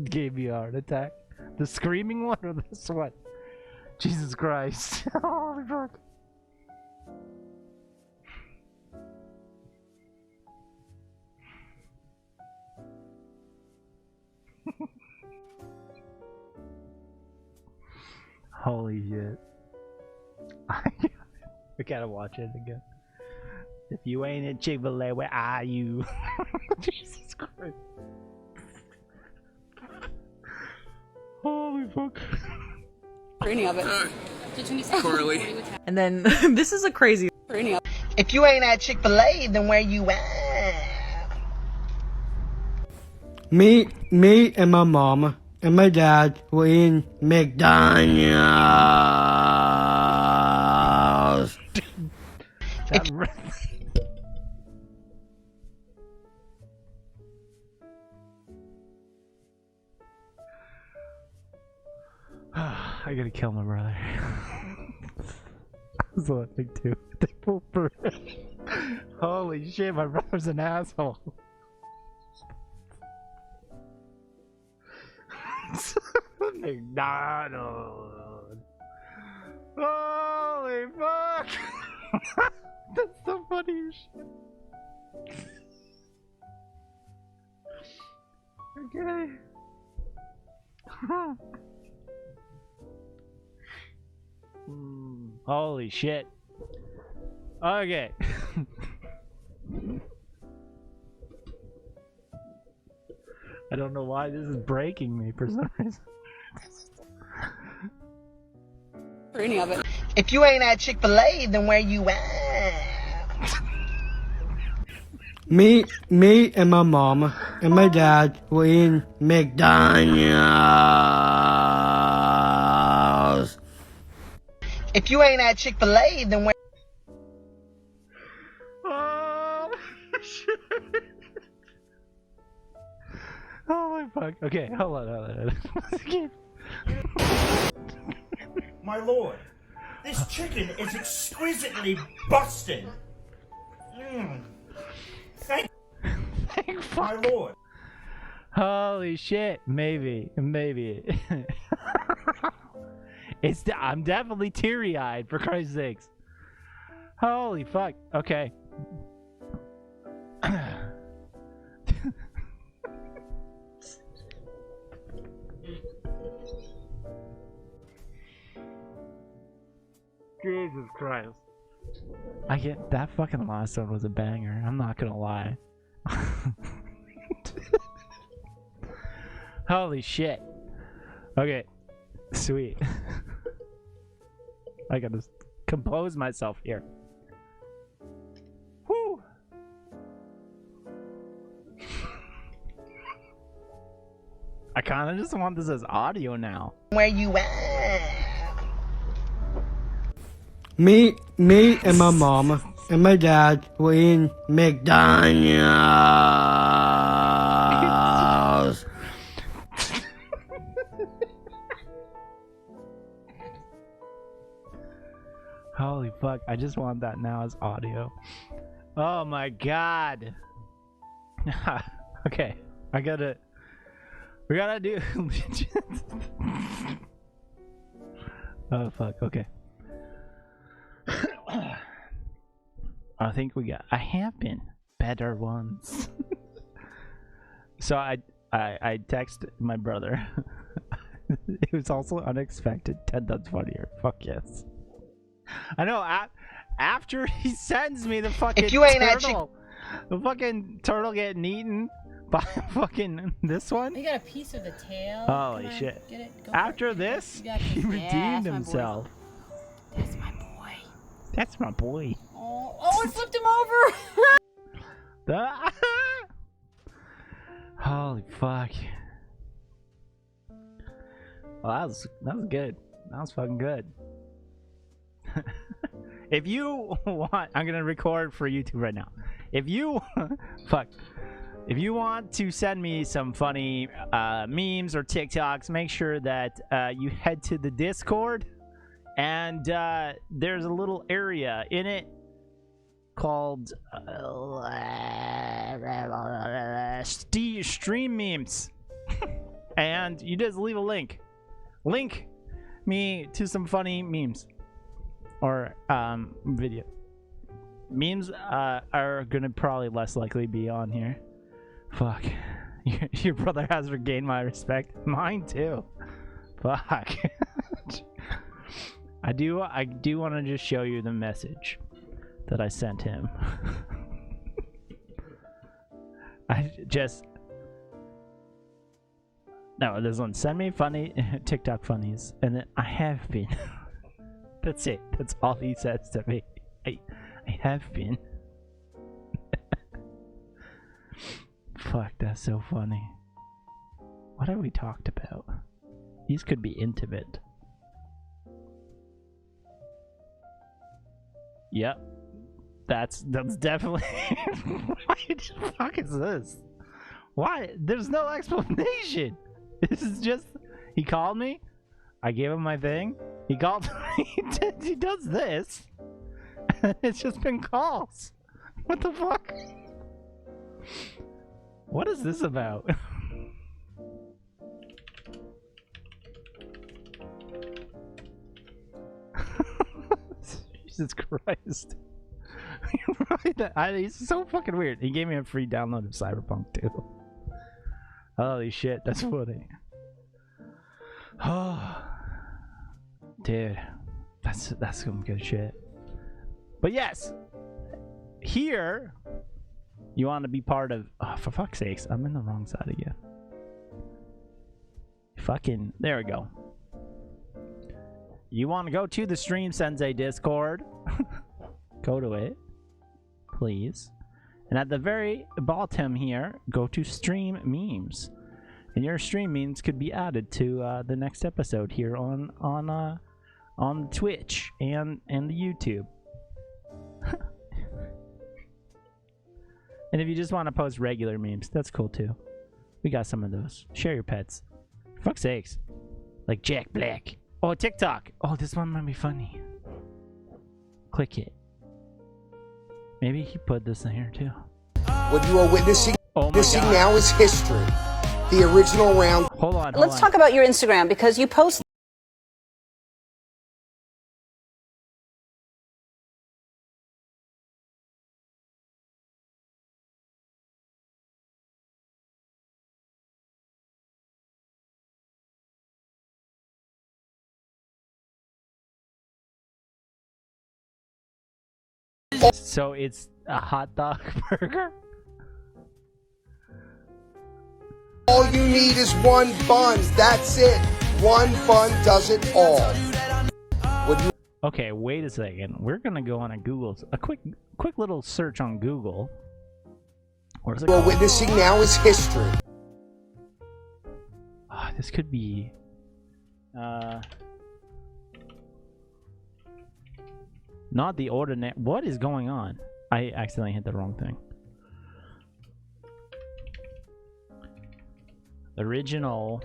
Gave me a heart attack. The screaming one or this one? Jesus Christ. Oh my god. Holy shit. I gotta watch it again. If you ain't at Chick-fil-A, where are you? Jesus Christ. Holy fuck. For any of it. Corley. And then this is a crazy. For any of it. If you ain't at Chick-fil-A, then where you at? Me and my mom and my dad were in McDonald's. I gotta kill my brother. That's what I do. Holy shit, my brother's an asshole. McDonald's. Holy fuck. That's the funniest shit. Okay. Holy shit. Okay. I don't know why this is breaking me for some reason. For any of it. If you ain't at Chick-fil-A, then where you at? Me and my mom and my dad were in McDonald's. If you ain't at Chick-fil-A, then where? Oh shit. Oh my fuck. Okay, hold on. My lord, this chicken is exquisitely busted. Thank my lord. Holy shit. Maybe. I'm definitely teary-eyed, for Christ's sakes. Holy fuck. Okay. Jesus Christ. I get that fucking last one was a banger. I'm not gonna lie. Holy shit. Okay. Sweet. I gotta compose myself here. Whew. I kinda just want this as audio now. Where you at? Me and my mom and my dad were in McDonald's. Holy fuck, I just want that now as audio. Oh my god. Okay, we gotta do oh fuck, okay. I think I have been better ones. So I texted my brother. It was also unexpected. 10 times funnier. Fuck yes. I know. After he sends me the fucking turtle, the fucking turtle getting eaten by fucking this one. You got a piece of the tail. Holy shit! Get it? After this, he redeemed himself. That's my boy. That's my boy. Oh, it flipped him over. Holy fuck. Well, that was good. That was fucking good. If you want, I'm gonna record for YouTube right now. If you if you want to send me some funny memes or TikToks, make sure that you head to the Discord. And there's a little area in it called stream memes. And you just leave a link. Link me to some funny memes. Or video. Memes are gonna probably less likely be on here. Fuck. Your brother has regained my respect. Mine too. Fuck. I do want to just show you the message that I sent him. No, this one. Send me funny TikTok funnies, and then I have been. That's it. That's all he says to me. I have been. Fuck, that's so funny. What have we talked about? These could be intimate. Yep. That's definitely... What the fuck is this? Why? There's no explanation. This is just... He called me. I gave him my thing. He called me. He does this. It's just been calls. What the fuck? What is this about? Jesus Christ. He's so fucking weird. He gave me a free download of Cyberpunk too. Holy shit, that's funny. Oh, dude, that's some good shit. But yes, here you want to be part of. Oh, for fuck's sakes, I'm in the wrong side again. Fucking, there we go. You want to go to the Stream Sensei Discord? Go to it, please. And at the very bottom here, go to Stream Memes. And your stream memes could be added to the next episode here on Twitch and the YouTube. And if you just want to post regular memes, that's cool too. We got some of those. Share your pets. For fuck's sakes. Like Jack Black. Oh, TikTok. Oh, this one might be funny. Click it. Maybe he put this in here too. What you are witnessing now is history. The original round. Hold on. Let's talk about your Instagram, because you post. So it's a hot dog burger? All you need is one bun. That's it. One bun does it all. Okay, wait a second. We're gonna go on a quick little search on Google. What is it called? What we're witnessing now is history. This could be not the ordinary. What is going on? I accidentally hit the wrong thing. Original.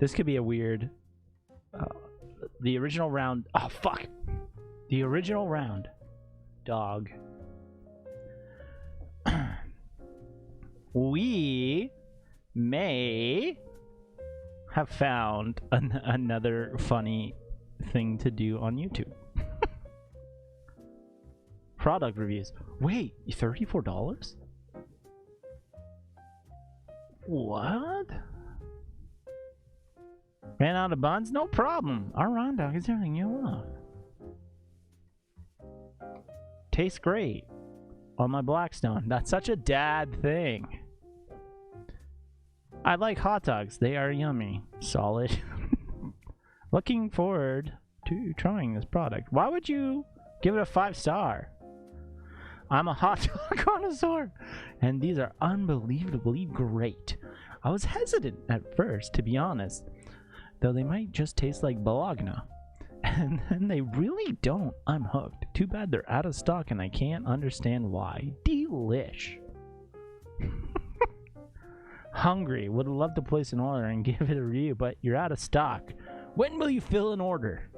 This could be a weird. The original round. Oh fuck. The original round. Dog. We may have found another funny thing to do on YouTube. Product reviews. Wait, $34? What? Ran out of buns? No problem. Our round dog is everything you want. Tastes great. On my Blackstone. That's such a dad thing. I like hot dogs. They are yummy. Solid. Looking forward to trying this product. Why would you give it a 5-star? I'm a hot dog connoisseur, and these are unbelievably great. I was hesitant at first, to be honest, though they might just taste like Bologna. And then they really don't. I'm hooked. Too bad they're out of stock and I can't understand why. Delish. Hungry. Would love to place an order and give it a review, but you're out of stock. When will you fill an order?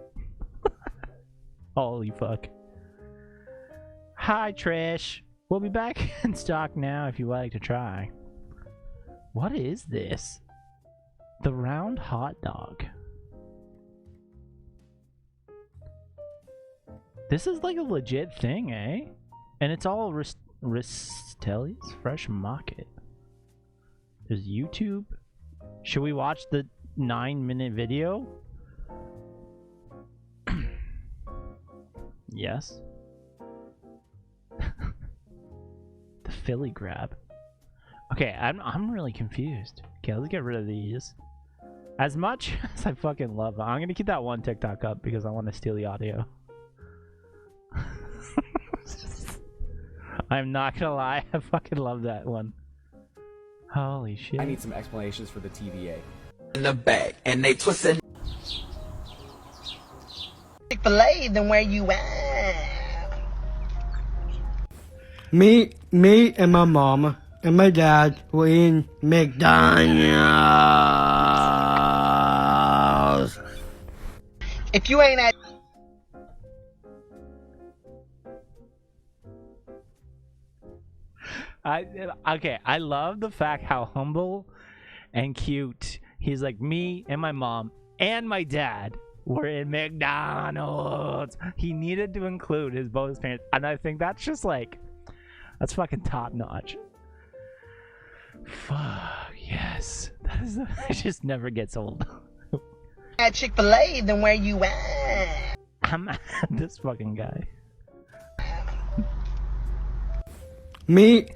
Holy fuck. Hi, Trish. We'll be back in stock now if you like to try. What is this? The round hot dog. This is like a legit thing, eh? And it's all Ristelli's Fresh Market. There's YouTube. Should we watch the 9-minute video? Yes. The Philly grab. Okay, I'm really confused. Okay, let's get rid of these. As much as I fucking love them, I'm gonna keep that one TikTok up because I want to steal the audio. I'm not gonna lie, I fucking love that one. Holy shit. I need some explanations for the TVA. In the back, and they twisting. Chick-fil-A, then where you at? Me and my mom and my dad were in McDonald's. If you ain't at Okay, I love the fact how humble and cute he's like, me and my mom and my dad were in McDonald's. He needed to include both his parents, and I think that's just like, that's fucking top notch. Fuck yes, that is. It just never gets old. at Chick-fil-A, then where you at? I'm at this fucking guy. Me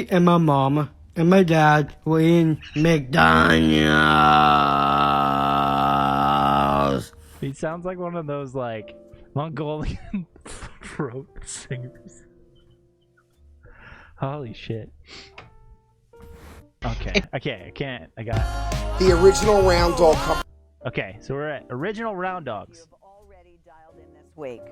and my mom and my dad were in McDonald's. He sounds like one of those like Mongolian throat singers. Holy shit. Okay, I can't. I got The original round dog company. Okay, so we're at original round dogs. This week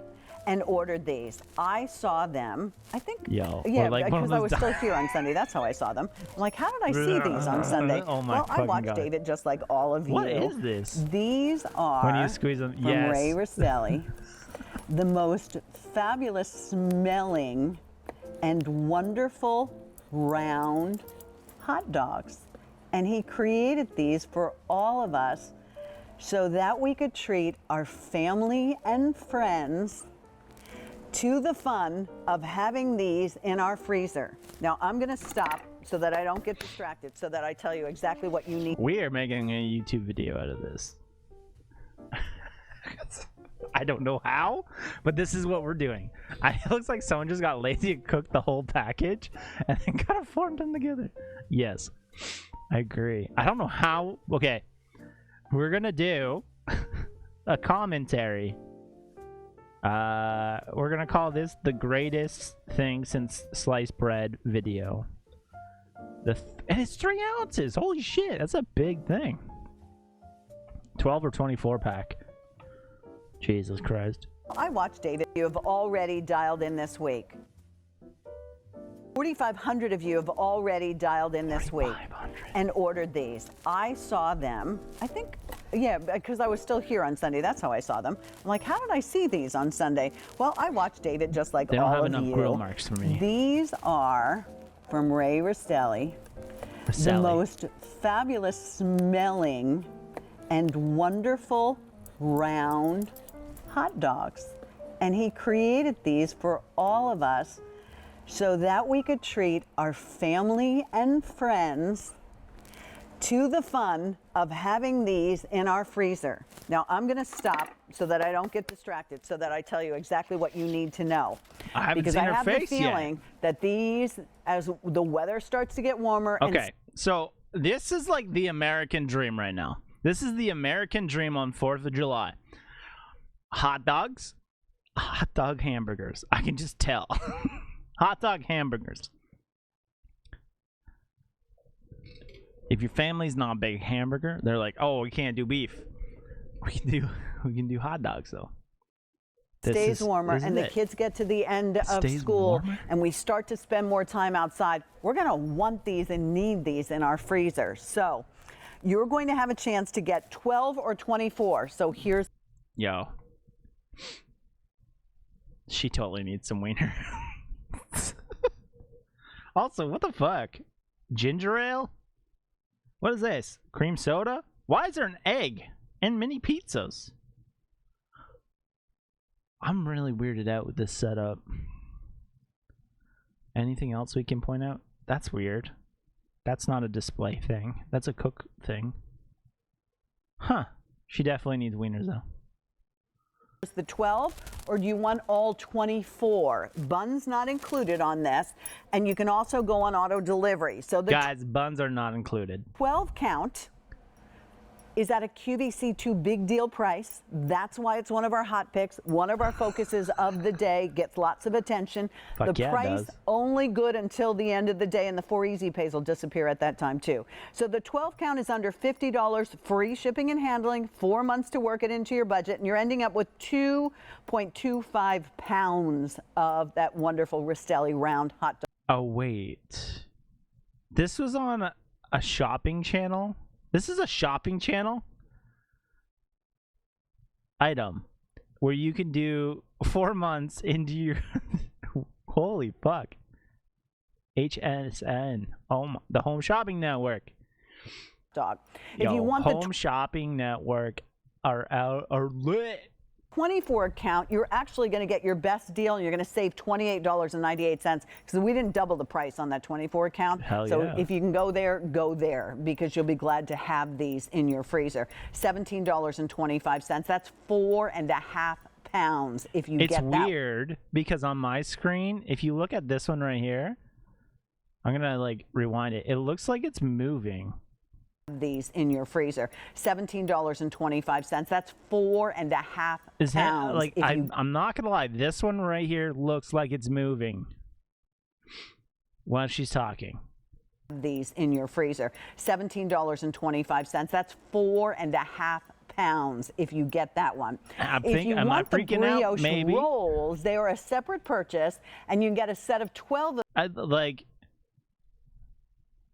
and ordered these. I saw them, I think, Yo, yeah, like because I was still here on Sunday. That's how I saw them. I'm like, how did I see these on Sunday? Oh my well, I watched God. David just like all of you. What is this? These are When you squeeze them, from yes. Ray Ristelli, the most fabulous smelling and wonderful round hot dogs. And he created these for all of us so that we could treat our family and friends to the fun of having these in our freezer. Now I'm gonna stop so that I don't get distracted, so that I tell you exactly what you need. We are making a YouTube video out of this. I don't know how, but this is what we're doing. It looks like someone just got lazy and cooked the whole package and then kind of formed them together. Yes, I agree. I don't know how. Okay, we're gonna do a commentary. We're gonna call this the greatest thing since sliced bread video. And it's 3 ounces. Holy shit, that's a big thing. 12 or 24 pack. Jesus Christ. I watched David. You have already dialed in this week. 4,500 of you have already dialed in this week and ordered these. I saw them, I think, yeah, because I was still here on Sunday. That's how I saw them. I'm like, how did I see these on Sunday? Well, I watched David just like They don't all have of enough you. grill marks for me. These are from Ray Ristelli, the most fabulous smelling and wonderful round hot dogs. And he created these for all of us so that we could treat our family and friends to the fun of having these in our freezer. Now I'm gonna stop so that I don't get distracted, so that I tell you exactly what you need to know. I haven't because seen I her have face the feeling that these, as the weather starts to get warmer. Okay, so this is like the American dream right now. This is the American dream on 4th of July. Hot dogs, hot dog hamburgers. I can just tell. Hot dog hamburgers. If your family's not a big hamburger, they're like, oh, we can't do beef. We can do hot dogs though. Stays warmer, and the kids get to the end of school and we start to spend more time outside. We're gonna want these and need these in our freezer. So You're going to have a chance to get 12 or 24. So here's. Yo. She totally needs some wiener. Also, what the fuck? Ginger ale? What is this? Cream soda? Why is there an egg and mini pizzas? I'm really weirded out with this setup. Anything else we can point out? That's weird. That's not a display thing. That's a cook thing. Huh. She definitely needs wieners though. The 12, or do you want all 24? Buns not included on this, and you can also go on auto delivery. So the guys, buns are not included. 12 count is at a QVC2 big deal price. That's why it's one of our hot picks, one of our focuses of the day, gets lots of attention. Fuck the yeah, price it does. only good until the end of the day, and the 4 easy pays will disappear at that time too. So the 12 count is under $50, free shipping and handling, 4 months to work it into your budget, and you're ending up with 2.25 pounds of that wonderful Rastelli round hot dog. Oh wait. This was on a shopping channel? This is a shopping channel item where you can do 4 months into your holy fuck. HSN. The Home Shopping Network. Dog. Yo, If you want Home Shopping Network are lit. 24 count, you're actually going to get your best deal, and you're going to save $28.98 because we didn't double the price on that 24 count. Hell so yeah. if you can go there because you'll be glad to have these in your freezer. $17.25. That's 4.5 pounds if you It's get that. weird because on my screen, if you look at this one right here, I'm gonna like rewind it. It looks like it's moving. These in your freezer. $17.25. That's 4.5 Is that pounds. like if you I'm not gonna lie, this one right here looks like it's moving while she's talking. These in your freezer. $17.25. That's 4.5 pounds if you get that one. If you am I want the freaking out? brioche Maybe. rolls, they are a separate purchase, and you can get a set of 12 of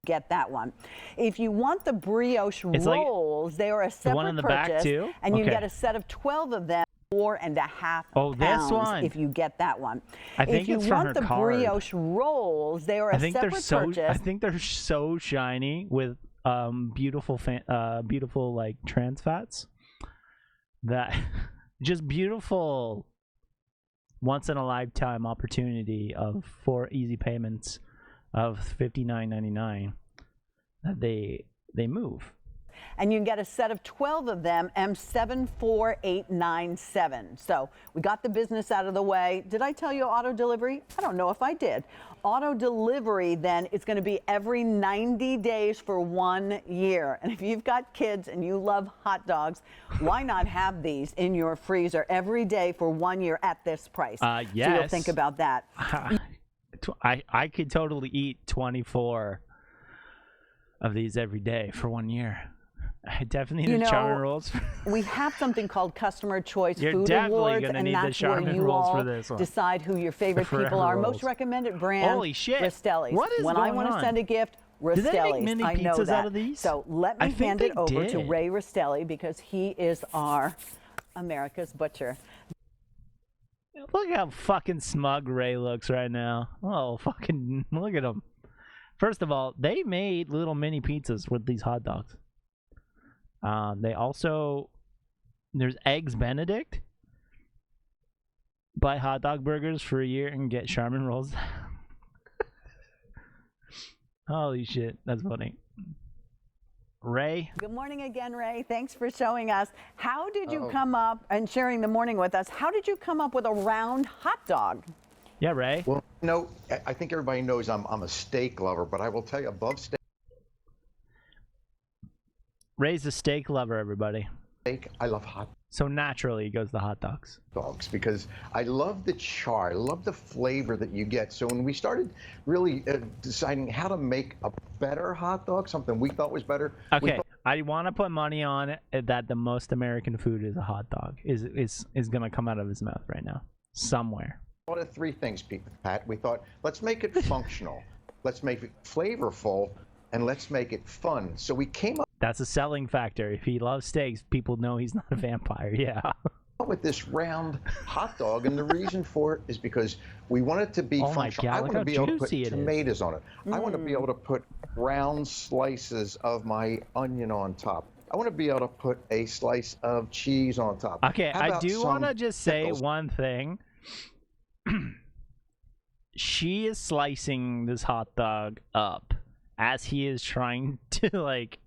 get that one. If you want the brioche It's like rolls, they are a separate one in the back purchase, too? and you can Okay. get a set of 12 of them. 4.5 Oh, this pounds one. if you get that one. I think if you it's from want her the card. brioche rolls, they are a separate purchase. I think they're so shiny with beautiful beautiful like trans fats that just beautiful once in a lifetime opportunity of 4 easy payments of $59.99 that they move. And you can get a set of 12 of them, M74897. So we got the business out of the way. Did I tell you auto delivery? I don't know if I did. Auto delivery, then, it's going to be every 90 days for 1 year. And if you've got kids and you love hot dogs, why not have these in your freezer every day for 1 year at this price? Yes. So you'll think about that. I could totally eat 24 of these every day for 1 year. I definitely need the Charmin rolls. We have something called Customer Choice You're Food definitely Awards, gonna and need the that's where Charmin you rolls all for this one. decide who your favorite Forever people are. rolls. Most recommended brand, Holy shit. Rastelli's. What is when I going want to on? send a gift, Do they make Rastelli's. mini I know pizzas that. out of these? So let I me think hand it they over to did. Ray Rastelli because he is our America's Butcher. Look how fucking smug Ray looks right now. Oh, fucking look at him. First of all, they made little mini pizzas with these hot dogs. They also, there's Eggs Benedict. Buy hot dog burgers for a year and get Charmin rolls. Holy shit, that's funny. Ray? Good morning again, Ray. Thanks for showing us. How did you come up and sharing the morning with us? How did you come up with a round hot dog? Yeah, Ray. Well, no, I think everybody knows I'm a steak lover, but I will tell you, above steak, Ray's a steak lover, everybody. I love hot So naturally, he goes to hot dogs. dogs because I love the char, I love the flavor that you get. So when we started really deciding how to make a better hot dog, something we thought was better. Okay, I want to put money on it that the most American food is a hot dog. Is gonna come out of his mouth right now, somewhere. We thought of 3 things, Pat. We thought, let's make it functional, let's make it flavorful, and let's make it fun. So we came up That's a selling factor. If he loves steaks, people know he's not a vampire. Yeah. With this round hot dog, and the reason for it is because we want it to be functional. I want to be able to put tomatoes on it. I want to be able to put round slices of my onion on top. I want to be able to put a slice of cheese on top. Okay, I do want to just say one thing. She is slicing this hot dog up as he is trying to like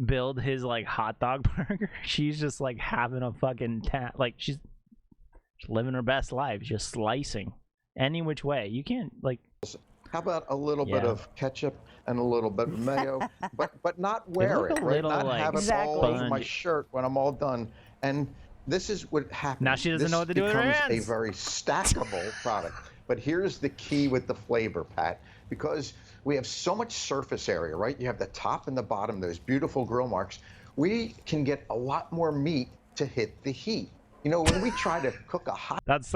build his like hot dog burger. She's just like having a fucking like she's living her best life, just slicing any which way. You can't like. How about a little bit of ketchup and a little bit of mayo, but not wear it, right? Not like, have it all over my shirt when I'm all done. And this is what happens. Now she doesn't know what to do with her hands. This becomes a very stackable product. But here's the key with the flavor, Pat, because we have so much surface area, right? You have the top and the bottom, those beautiful grill marks. We can get a lot more meat to hit the heat. You know, when we try to cook a hot... That's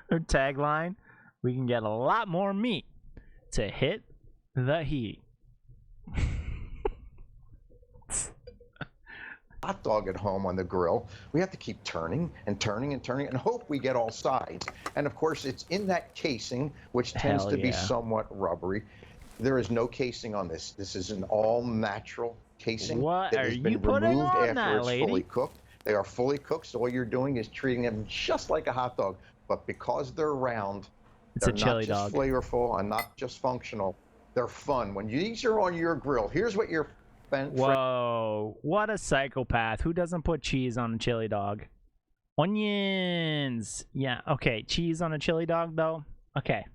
her tagline, we can get a lot more meat to hit the heat. Hot dog at home on the grill, we have to keep turning and turning and turning and hope we get all sides. And of course, it's in that casing, which tends to be somewhat rubbery. There is no casing on this. This is an all natural casing that has been removed after it's fully cooked. They are fully cooked, so all you're doing is treating them just like a hot dog. But because they're round, they're not just flavorful and not just functional. They're fun. When these are on your grill, here's what your Whoa, what a psychopath. Who doesn't put cheese on a chili dog? Onions. Yeah, okay. Cheese on a chili dog, though? Okay.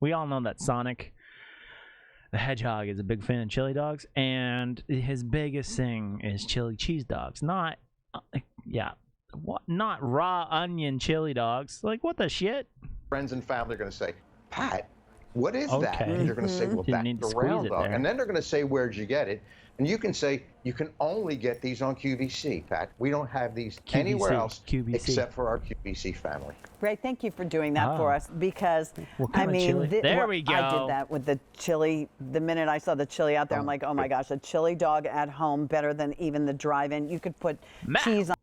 We all know that Sonic the Hedgehog is a big fan of chili dogs, and his biggest thing is chili cheese dogs. Not, not raw onion chili dogs. Like, what the shit? Friends and family are going to say, Pat, what is that? And you're going to say, well, that's the round dog. And then they're going to say, where'd you get it? And you can say, you can only get these on QVC, Pat. We don't have these anywhere else except for our QVC family. Ray, thank you for doing that for us, because, I mean, there we go. I did that with the chili. The minute I saw the chili out there, I'm like, oh my gosh, a chili dog at home, better than even the drive-in. You could put cheese on.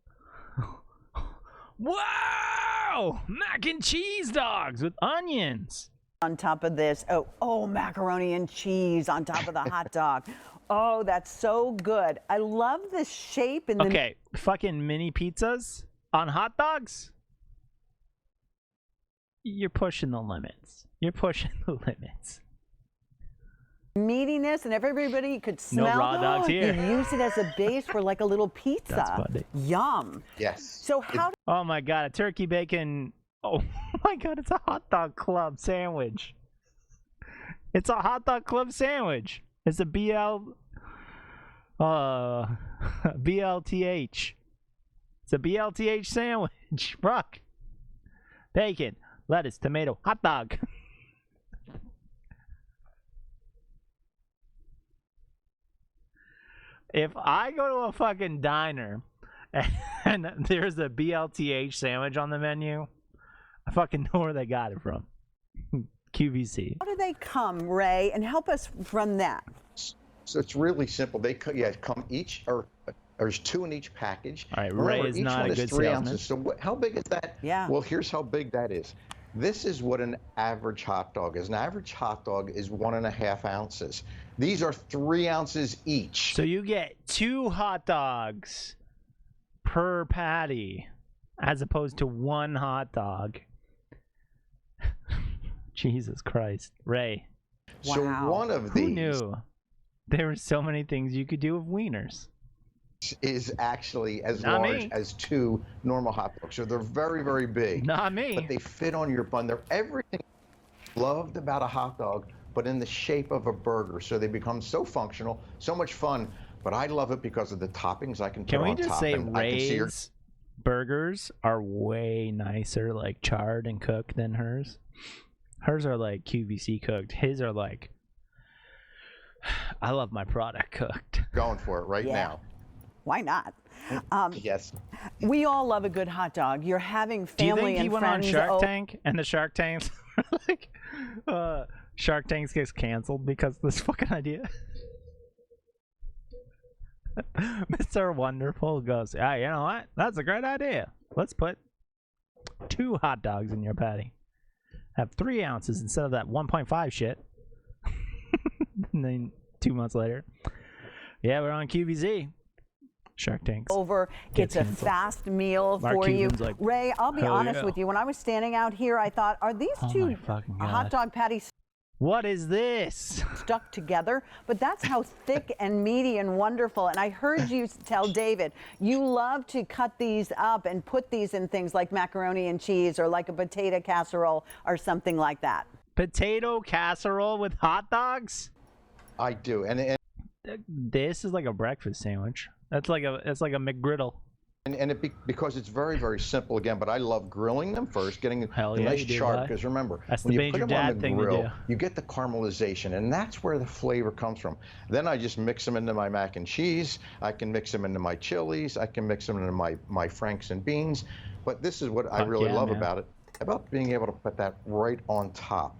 Whoa! Mac and cheese dogs with onions. On top of this, oh, macaroni and cheese on top of the hot dog. Oh, that's so good. I love the shape and the... Okay, fucking mini pizzas on hot dogs? You're pushing the limits. You're pushing the limits. Meatiness, and everybody could smell. No raw dogs here. You use it as a base for like a little pizza. That's funny. Yum. Yes. So how... Oh my God, a turkey bacon... Oh my God, it's a hot dog club sandwich. It's a hot dog club sandwich. It's a BLTH. It's a BLTH sandwich. Rock. Bacon, lettuce, tomato, hot dog. If I go to a fucking diner and there's a BLTH sandwich on the menu, I fucking know where they got it from. QVC. How do they come, Ray? And help us from that. So it's really simple. They come each, or there's 2 in each package. All right, Ray is not a good 3 salesman. ounces. So how big is that? Yeah. Well, here's how big that is. This is what an average hot dog is. An average hot dog is 1.5 ounces. These are 3 ounces each. So you get 2 hot dogs per patty, as opposed to 1 hot dog. Jesus Christ. Ray. So one of these... Who knew? There were so many things you could do with wieners. Is actually as large as 2 normal hot dogs. So they're very, very big. Not me. But they fit on your bun. They're everything loved about a hot dog, but in the shape of a burger. So they become so functional, so much fun. But I love it because of the toppings I can put on top. Can we just say Ray's burgers are way nicer, like charred and cooked, than hers? Hers are like QVC cooked. His are like, I love my product cooked. Going for it now. Why not? Yes. We all love a good hot dog. You're having family and friends. Do you think he went on Shark Tank and the Shark Tanks Like, Shark Tank gets canceled because of this fucking idea. Mr. Wonderful goes, yeah, you know what? That's a great idea. Let's put 2 hot dogs in your patty. Have 3 ounces instead of that 1.5 shit. And then 2 months later, yeah, we're on QVZ. Shark Tanks. Over. It's a fast meal Mark for you. Cuban's like, Ray, I'll be hell honest yeah. with you. When I was standing out here, I thought, are these Oh two my fucking God. hot dog patties What is this? stuck together? But that's how thick and meaty and wonderful. And I heard you tell David, you love to cut these up and put these in things like macaroni and cheese or like a potato casserole or something like that. Potato casserole with hot dogs? I do, and this is like a breakfast sandwich. It's like a McGriddle. Because it's very, very simple again, but I love grilling them first, getting a yeah, nice you do, char. bud. Because remember, That's when the you put major them on dad the thing to grill, do. you get the caramelization, and that's where the flavor comes from. Then I just mix them into my mac and cheese. I can mix them into my chilies. I can mix them into my Franks and beans. But this is what I really love about it, about being able to put that right on top.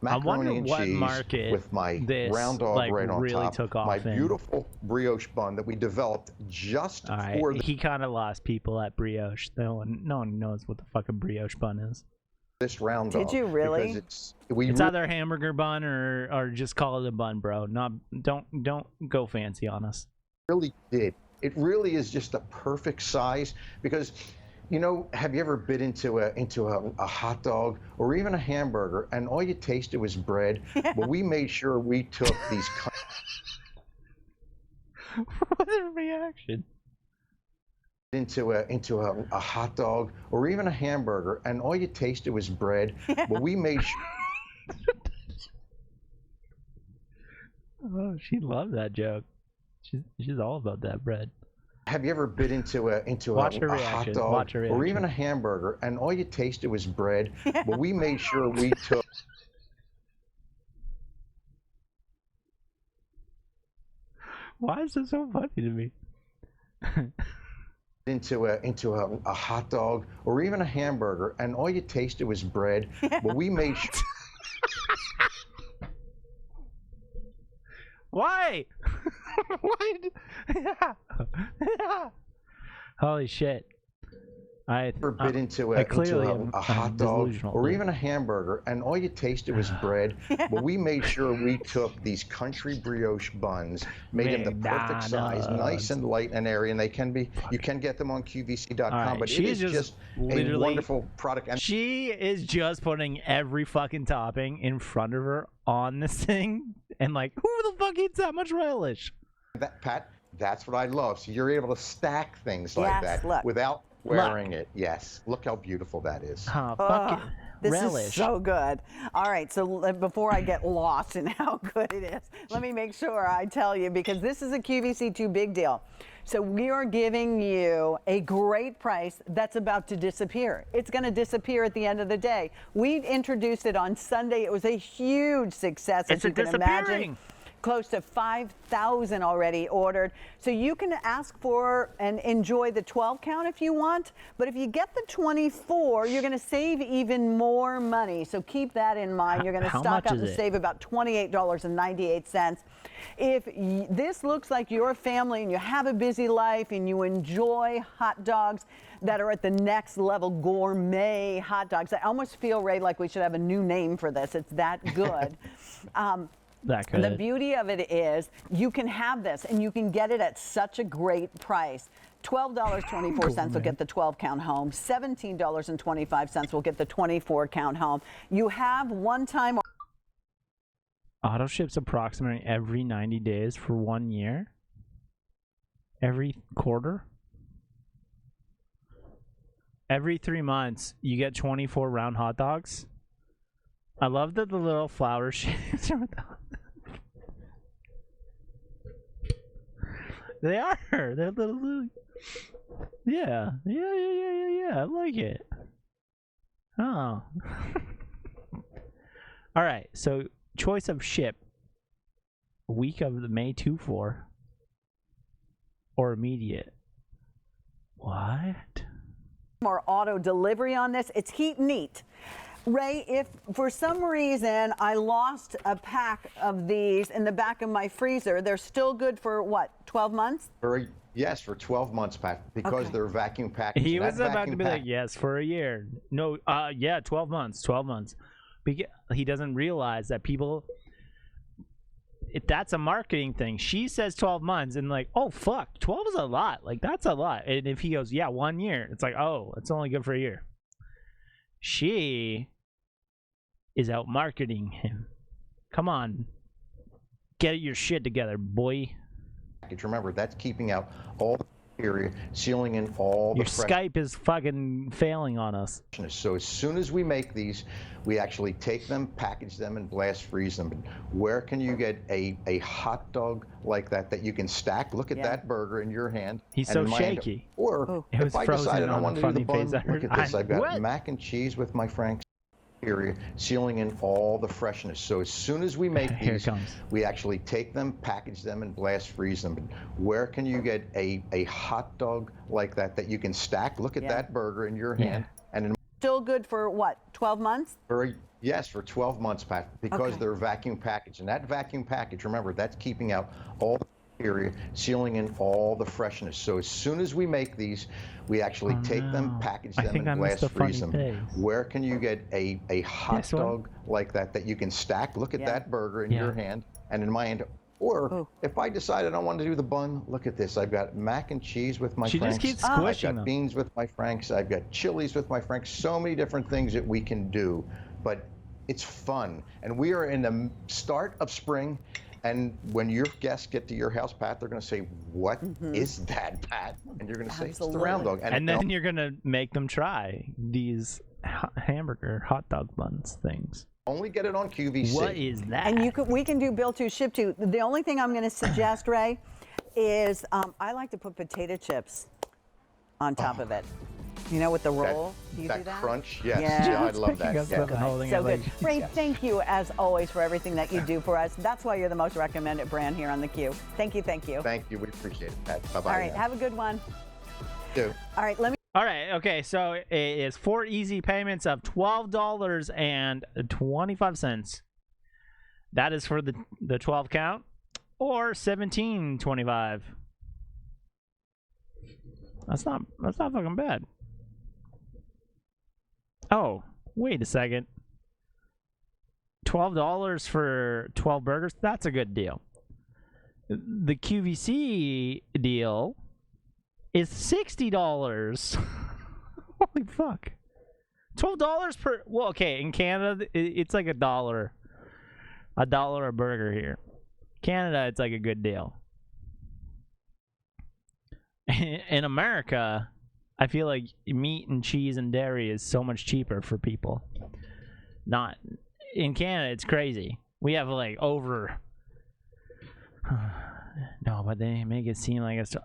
Macaroni and cheese with my round dog like, right on really top. took off my in. beautiful brioche bun that we developed just for He kind of lost people at brioche. No one knows what the fucking brioche bun is. this round dog. Did you really? Because It's either a hamburger bun or just call it a bun, bro. Don't go fancy on us. Really did. It really is just a perfect size because, you know, have you ever bit into a hot dog or even a hamburger and all you tasted was bread? Well, we made sure we took these. What a reaction! Into a hot dog or even a hamburger and all you tasted was bread. Well, we made sure. Oh, she loved that joke. She's all about that bread. Have you ever bit into a hot dog or even a hamburger and all you tasted was bread? Well, we made sure we took. Why is this so funny to me? into a hot dog or even a hamburger and all you tasted was bread. Well, we made sure. Why? Why? Holy shit! I ever bit into I clearly a hot dog or dude. even a hamburger and all you tasted was bread. Well, we made sure we took these country brioche buns, made them the perfect size, nice and light and airy, and they can be. You can get them on QVC.com, Right, but it is just a wonderful product. And she is just putting every fucking topping in front of her on this thing, and like, who the fuck eats that much relish? that, Pat, that's what I love. So you're able to stack things like Yes, that look. without wearing it. Yes, look how beautiful that is. Oh, Oh, this relish. is so good. All right, so before I get lost in how good it is, let me make sure I tell you, because this is a QVC2 big deal. So we are giving you a great price that's about to disappear. It's going to disappear at the end of the day. We introduced it on Sunday. It was a huge success, as you can imagine. Close to 5,000 already ordered. So you can ask for and enjoy the 12 count if you want, but if you get the 24, you're going to save even more money. So keep that in mind. You're going to stock up and save about $28.98. If this looks like your family and you have a busy life and you enjoy hot dogs that are at the next level, gourmet hot dogs. I almost feel, Ray, like we should have a new name for this. It's that good. The beauty of it is you can have this and you can get it at such a great price. $12.24 will get the 12 count home. $17.25 will get the 24 count home. You have one time. Auto ships approximately every 90 days for 1 year. Every quarter. Every 3 months, you get 24 round hot dogs. I love that the little flower shapes are. They are. They're little. Yeah. I like it. Oh. All right. So choice of ship. Week of the May 2-4 or immediate. What? More auto delivery on this. It's heat and eat. Ray, if for some reason I lost a pack of these in the back of my freezer, they're still good for what, 12 months? Yes, for 12 months, Pat, because they're vacuum packaged. He was about to be like, yes, for a year. No, yeah, 12 months, 12 months. He doesn't realize that people, that's a marketing thing. She says 12 months and like, oh, fuck, 12 is a lot. Like, that's a lot. And if he goes, yeah, 1 year, it's like, oh, it's only good for a year. She is out marketing him. Come on. Get your shit together, boy. Remember, that's keeping out all the bacteria, sealing in all the Your Skype is fucking failing on us. So as soon as we make these, we actually take them, package them, and blast freeze them. Where can you get a hot dog like that you can stack? Look at that burger in your hand. He's so shaky. Or if I decided I want to do the bun, look at this. I've got mac and cheese with my Frank's bacteria, sealing in all the freshness. So as soon as we make these, we actually take them, package them, and blast freeze them. Where can you get a hot dog like that you can stack? Look at that burger in your hand. And still good for what, 12 months? Yes, for 12 months, Pat, because they're vacuum packaged. And that vacuum package, remember, that's keeping out all the bacteria, sealing in all the freshness. So as soon as we make these, we actually take them, package them, and blast freeze them. Where can you get a hot dog like that you can stack? Look at that burger in your hand and in my hand. Or if I decide I don't want to do the bun, look at this. I've got mac and cheese with my Franks. Just keeps squishing I've got beans with my Franks. I've got chilies with my Franks. So many different things that we can do. But it's fun. And we are in the start of spring. And when your guests get to your house, Pat, they're going to say, what is that, Pat? And you're going to say, it's the round dog. And then you're going to make them try these hamburger hot dog buns things. Only get it on QVC. What is that? And we can do bill to, ship to. The only thing I'm going to suggest, Ray, is I like to put potato chips on top of it. You know, with the roll. Do you do that? Crunch, yes. Yeah, I love that. So good. Ray, thank you as always for everything that you do for us. That's why you're the most recommended brand here on theCUBE. Thank you, thank you. Thank you, we appreciate it, Pat. Bye-bye. All right, have a good one. You. All right, let me. All right, okay, so it is 4 easy payments of $12.25. That is for the 12 count, or $17.25. That's not fucking bad. Oh, wait a second. $12 for 12 burgers? That's a good deal. The QVC deal is $60. Holy fuck. $12 per... Well, okay, in Canada, it's like $1. $1 a burger here. Canada, it's like a good deal. In America, I feel like meat and cheese and dairy is so much cheaper for people. Not... In Canada, it's crazy. We have like over... No, but they make it seem like it's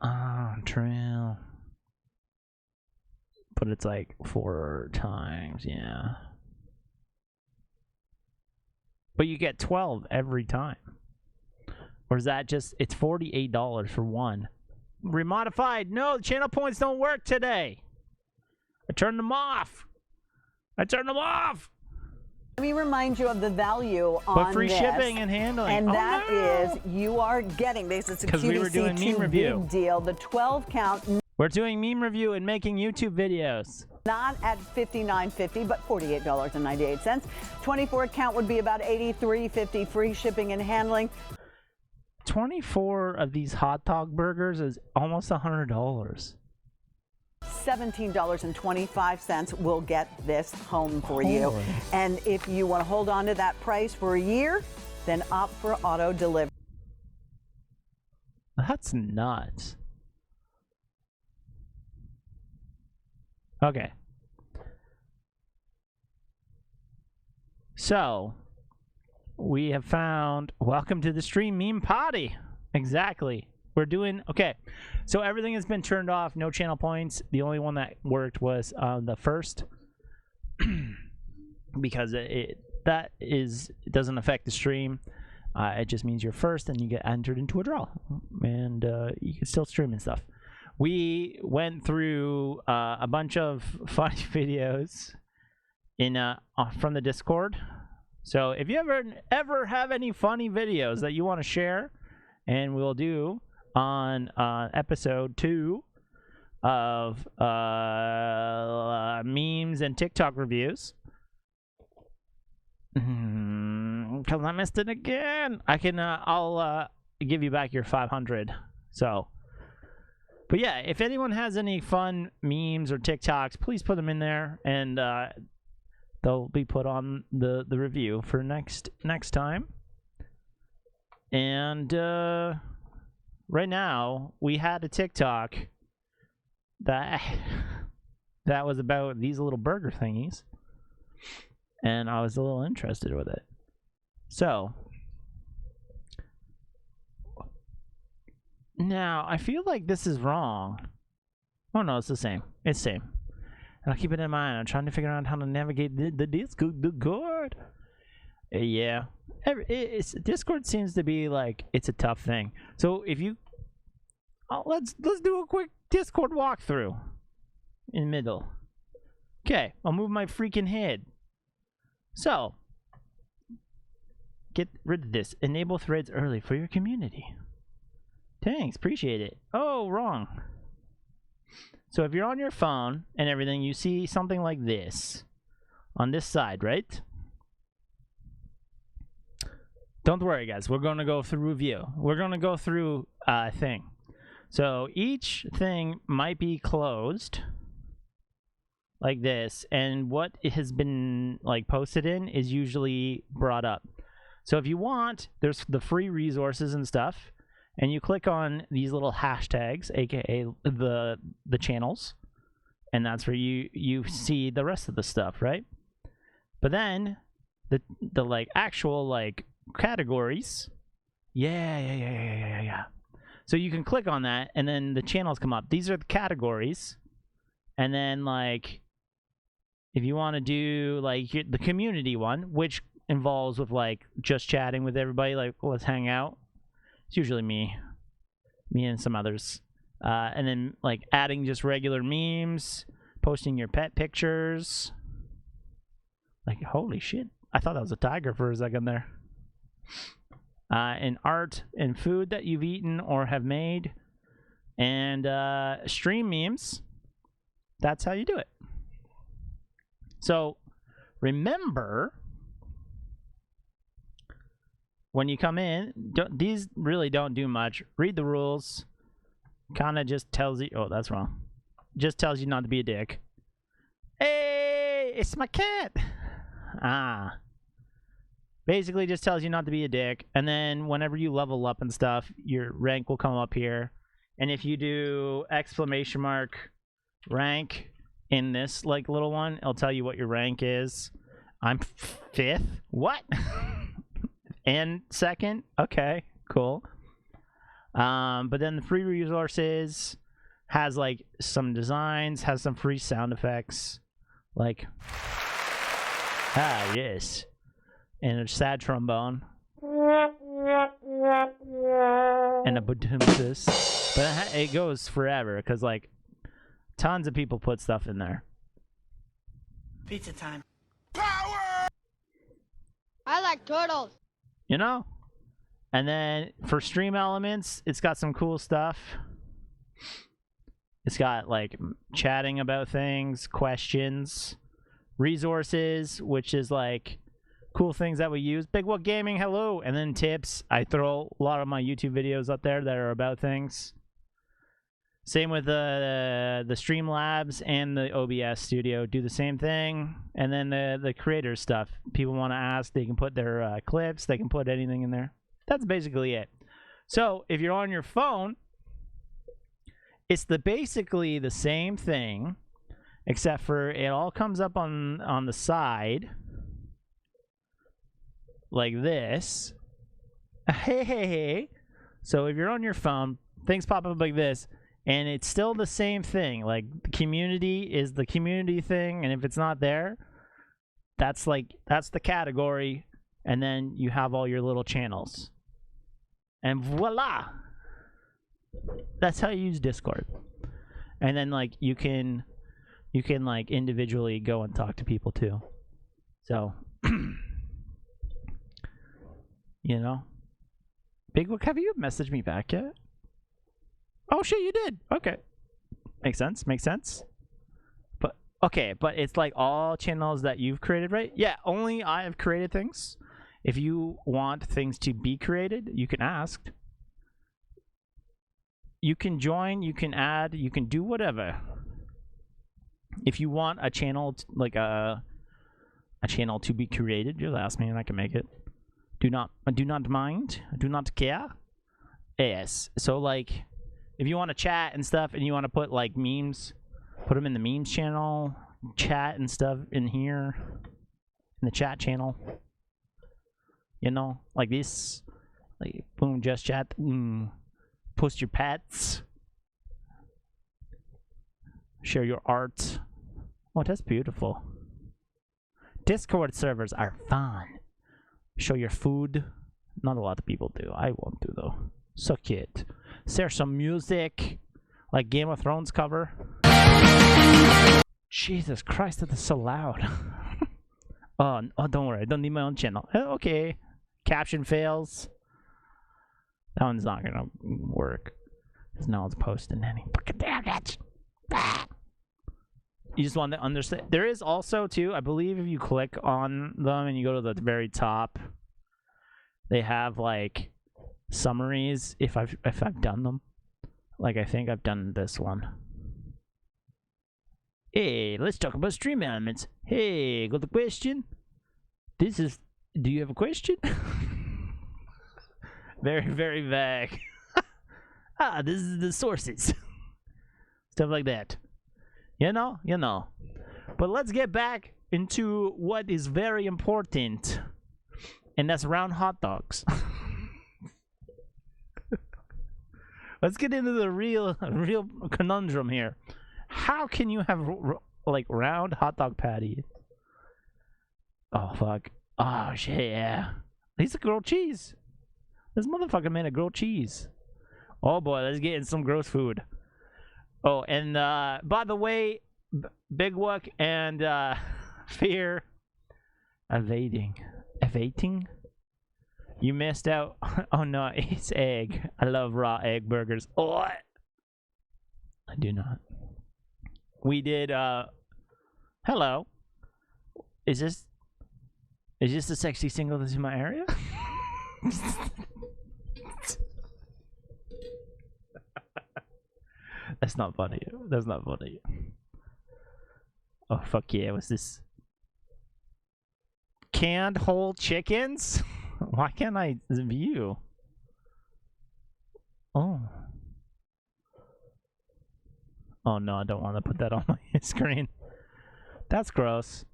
true. But it's like 4 times, yeah. But you get 12 every time. Or is that just, it's $48 for one. Remodified, no, channel points don't work today. I turned them off. Let me remind you of the value on but free shipping and handling. And that is, you are getting, because it's a QVC2 big deal, the 12 count. We're doing meme review and making YouTube videos. Not at $59.50, but $48.98. 24 count would be about $83.50, free shipping and handling. 24 of these hot dog burgers is almost $100. $17.25 will get this home for you. And if you want to hold on to that price for a year, then opt for auto delivery. That's nuts. Okay. So, we have found, welcome to the stream meme potty. Exactly. We're doing, okay. So everything has been turned off, no channel points. The only one that worked was the first. Because it doesn't affect the stream. It just means you're first and you get entered into a draw. And you can still stream and stuff. We went through a bunch of funny videos from the Discord. So if you ever have any funny videos that you want to share, and we'll do on episode 2 of memes and TikTok reviews. Because I missed it again. I'll give you back your 500. So, but yeah, if anyone has any fun memes or TikToks, please put them in there, and they'll be put on the review for next time. And right now we had a TikTok that was about these little burger thingies, and I was a little interested with it. So now I feel like this is wrong. Oh no, it's the same. It's the same. And I'll keep it in mind. I'm trying to figure out how to navigate the Discord. Yeah. Discord seems to be like, it's a tough thing. So if you... let's do a quick Discord walkthrough. In the middle. Okay, I'll move my freaking head. So, get rid of this. Enable threads early for your community. Thanks, appreciate it. Oh, wrong. So if you're on your phone and everything, you see something like this on this side, right? Don't worry, guys. We're going to go through review. We're going to go through a thing. So each thing might be closed like this, and what it has been like posted in is usually brought up. So if you want, there's the free resources and stuff, and you click on these little hashtags, aka the channels, and that's where you see the rest of the stuff, right? But then the like actual like categories, yeah. So you can click on that, and then the channels come up. These are the categories, and then like if you want to do like the community one, which involves with like just chatting with everybody, like let's hang out. It's usually me and some others, and then like adding just regular memes, posting your pet pictures. Like holy shit, I thought that was a tiger for a second there. And art and food that you've eaten or have made, and stream memes. That's how you do it. So remember, when you come in, these really don't do much. Read the rules. Kind of just tells you... Oh, that's wrong. Just tells you not to be a dick. Hey, it's my cat. Basically just tells you not to be a dick. And then whenever you level up and stuff, your rank will come up here. And if you do exclamation mark rank in this like little one, it'll tell you what your rank is. I'm 5th. What? And 2nd? Okay, cool. But then the free resources has like some designs, has some free sound effects, like yes, and a sad trombone and a badumsus. But it goes forever because like tons of people put stuff in there. Pizza time. I like turtles. You know? And then for stream elements, it's got some cool stuff. It's got like chatting about things, questions, resources, which is like cool things that we use. Big What Gaming, hello. And then tips. I throw a lot of my YouTube videos up there that are about things. Same with the Streamlabs and the OBS Studio. Do the same thing. And then the creator stuff. People want to ask, they can put their clips. They can put anything in there. That's basically it. So if you're on your phone, it's basically the same thing, except for it all comes up on the side like this. Hey. So if you're on your phone, things pop up like this. And it's still the same thing. Like, community is the community thing, and if it's not there, that's the category, and then you have all your little channels. And voila! That's how you use Discord. And then like you can like individually go and talk to people too. So, you know, Big Book, have you messaged me back yet? Oh shit, you did. Okay, makes sense. Makes sense. But okay, but it's like all channels that you've created, right? Yeah, only I have created things. If you want things to be created, you can ask. You can join, you can add, you can do whatever. If you want a channel, like a channel to be created, just ask me and I can make it. Do not mind, do not care. Yes, so like, if you want to chat and stuff, and you want to put like memes, put them in the memes channel, chat and stuff in here, in the chat channel. You know, like this, like boom, just chat. Post your pets. Share your art. Oh, that's beautiful. Discord servers are fun. Show your food. Not a lot of people do. I won't do though. So cute. Share some music, like Game of Thrones cover. Jesus Christ, that is so loud. Oh, don't worry. I don't need my own channel. Okay. Caption fails. That one's not gonna work. Because no one's posting any. Damn it! You just want to understand. There is also too, I believe, if you click on them and you go to the very top, they have like summaries. If I've done them, like I think I've done this one. Hey, let's talk about stream elements. Hey, got a question? This is. Do you have a question? Very, very vague. This is the sources. Stuff like that. You know. But let's get back into what is very important. And that's round hot dogs. Let's get into the real conundrum here. How can you have like round hot dog patty? Oh fuck. Oh shit, yeah. These are grilled cheese. This motherfucker made a grilled cheese. Oh boy, let's get in some gross food. Oh, and by the way, Big Wook and Fear evading. You missed out. Oh no, it's egg. I love raw egg burgers. Oh, I do not. We did. Hello. Is this the sexy single that's in my area? That's not funny. That's not funny. Oh fuck yeah! What's this? Canned whole chickens? Why can't I view? Oh. Oh no! I don't want to put that on my screen. That's gross.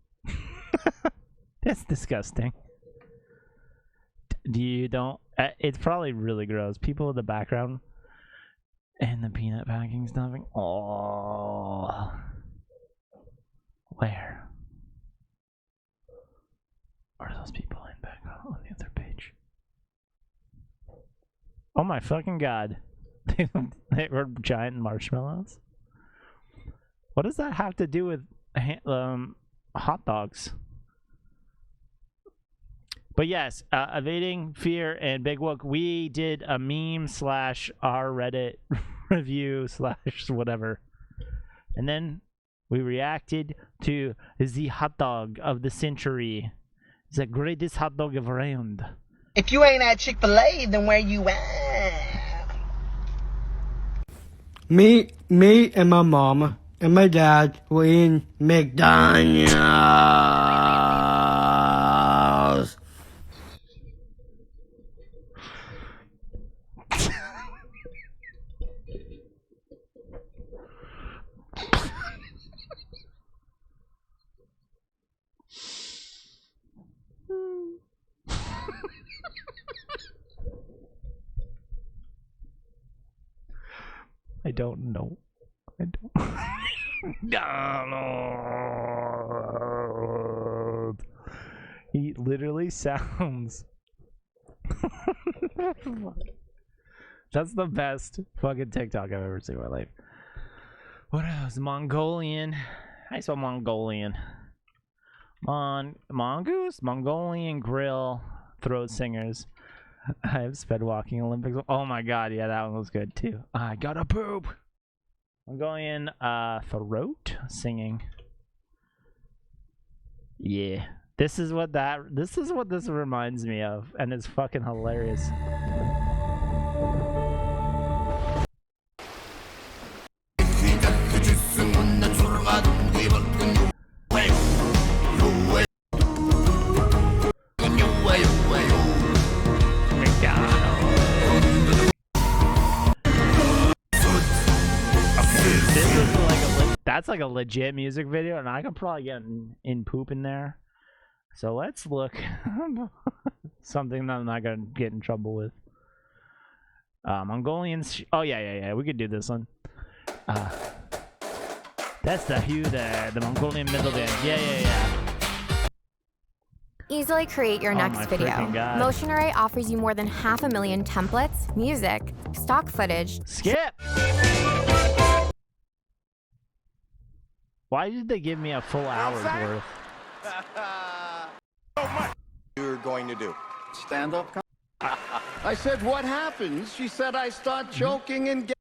That's disgusting. You don't. It's probably really gross. People in the background. And the peanut packing stuffing. Oh. Where? Are those people in back on the other page? Oh my fucking god. They were giant marshmallows? What does that have to do with hot dogs? But yes, Evading, Fear, and Big Wook, we did a meme / our Reddit review / whatever. And then we reacted to the hot dog of the century. The greatest hot dog ever around. If you ain't at Chick-fil-A, then where you at? Me and my mom and my dad were in McDonald's. I don't know. I don't. Donald. He literally sounds. That's the best fucking TikTok I've ever seen in my life. What else? Mongolian. I saw Mongolian. Mongoose? Mongolian grill throat singers. I have sped walking Olympics. Oh my god, yeah, that one was good too. I gotta poop. Mongolian throat singing. Yeah. This is what this reminds me of, and it's fucking hilarious. That's like a legit music video, and I could probably get in poop in there. So let's look something that I'm not gonna get in trouble with. Mongolians. Oh yeah. We could do this one. That's the Hugh there, the Mongolian middle band. Yeah. Easily create your next video. Motion Array offers you more than 500,000 templates, music, stock footage. Skip. Why did they give me a full hour's worth? You're going to do stand up. I said, what happens? She said, I start choking and get.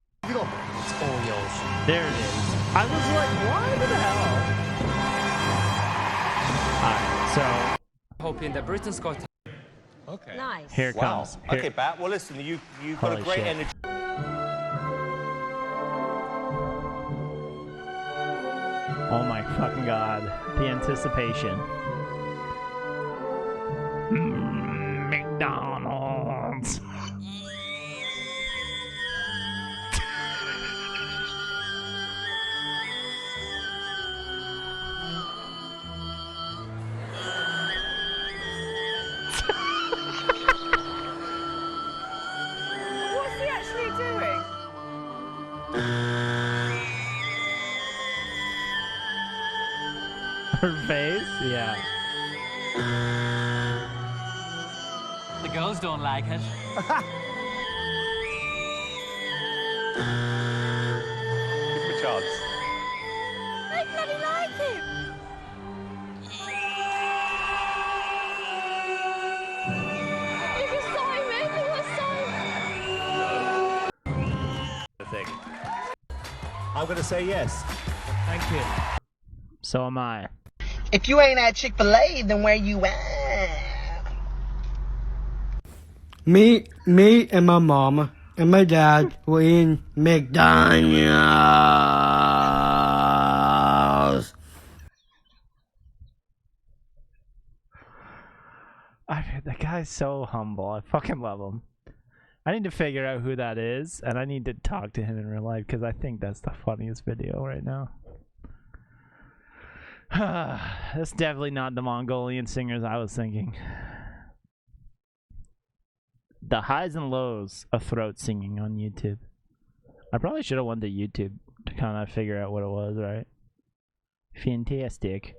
There it is. I was like, why the hell? Alright, so. Hoping that Britain's got. Okay. Nice. Here it comes. Here. Okay, Pat. Well, listen, you've got a great energy. Oh my fucking god. The anticipation. McDonald's. What's he actually doing? Her face? Yeah. The girls don't like it. I bloody like him. You can sign me. You want to sign? I'm going to say yes. Thank you. So am I. If you ain't at Chick-fil-A, then where you at? Me and my mama and my dad were in McDonald's. That guy's so humble. I fucking love him. I need to figure out who that is, and I need to talk to him in real life because I think that's the funniest video right now. That's definitely not the Mongolian singers I was thinking. The highs and lows of throat singing on YouTube. I probably should have went to YouTube to kind of figure out what it was, right? Fantastic.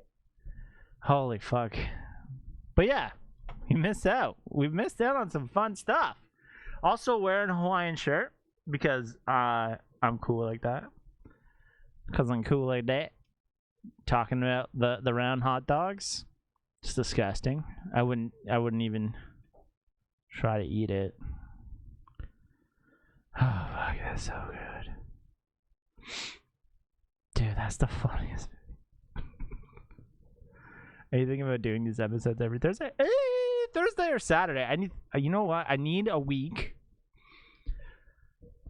Holy fuck. But yeah, we missed out. We missed out on some fun stuff. Also wearing a Hawaiian shirt because I'm cool like that. Because I'm cool like that. Talking about the round hot dogs. It's disgusting. I wouldn't even try to eat it. Oh fuck, that's so good. Dude, that's the funniest. Are you thinking about doing these episodes every Thursday? Thursday or Saturday? I need. You know what? I need a week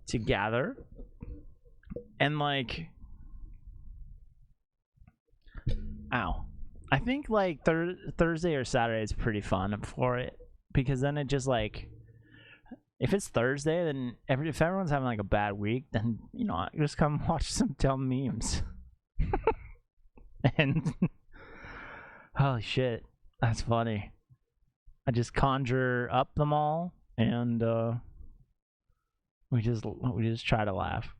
to gather and like. Ow. I think like Thursday or Saturday is pretty fun for it because then it just like. If it's Thursday, then if everyone's having like a bad week, then you know just come watch some dumb memes. And holy shit, that's funny. I just conjure up them all, and we just try to laugh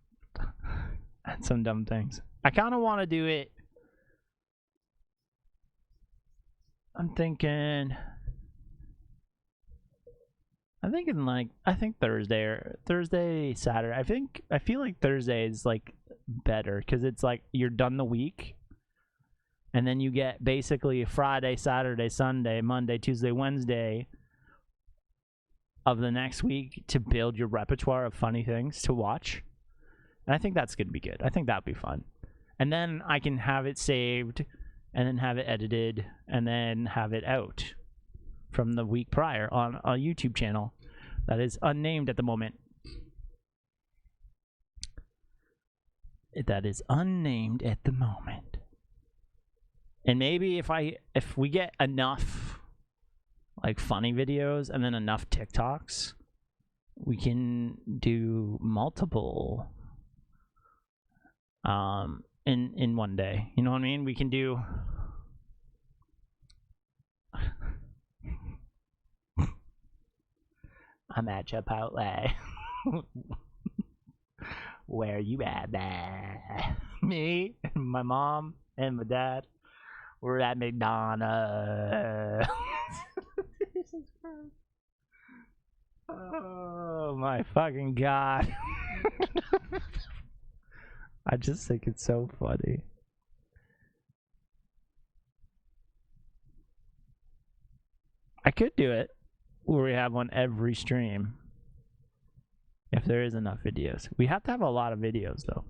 at some dumb things. I kind of want to do it. I'm thinking Thursday, Saturday. I feel like Thursday is like better because it's like you're done the week And then you get basically Friday, Saturday, Sunday, Monday, Tuesday, Wednesday of the next week to build your repertoire of funny things to watch. And I think that's going to be good. I think that'd be fun. And then I can have it saved and then have it edited and then have it out from the week prior on a YouTube channel that is unnamed at the moment. That is unnamed at the moment. And maybe if we get enough like funny videos and then enough TikToks, we can do multiple in one day. You know what I mean? We can do I'm at Chipotle. Where you at, man? Me and my mom and my dad. We're at McDonald's. Jesus Christ. Oh my fucking god. I just think it's so funny. I could do it where we have one every stream. If there is enough videos. We have to have a lot of videos though.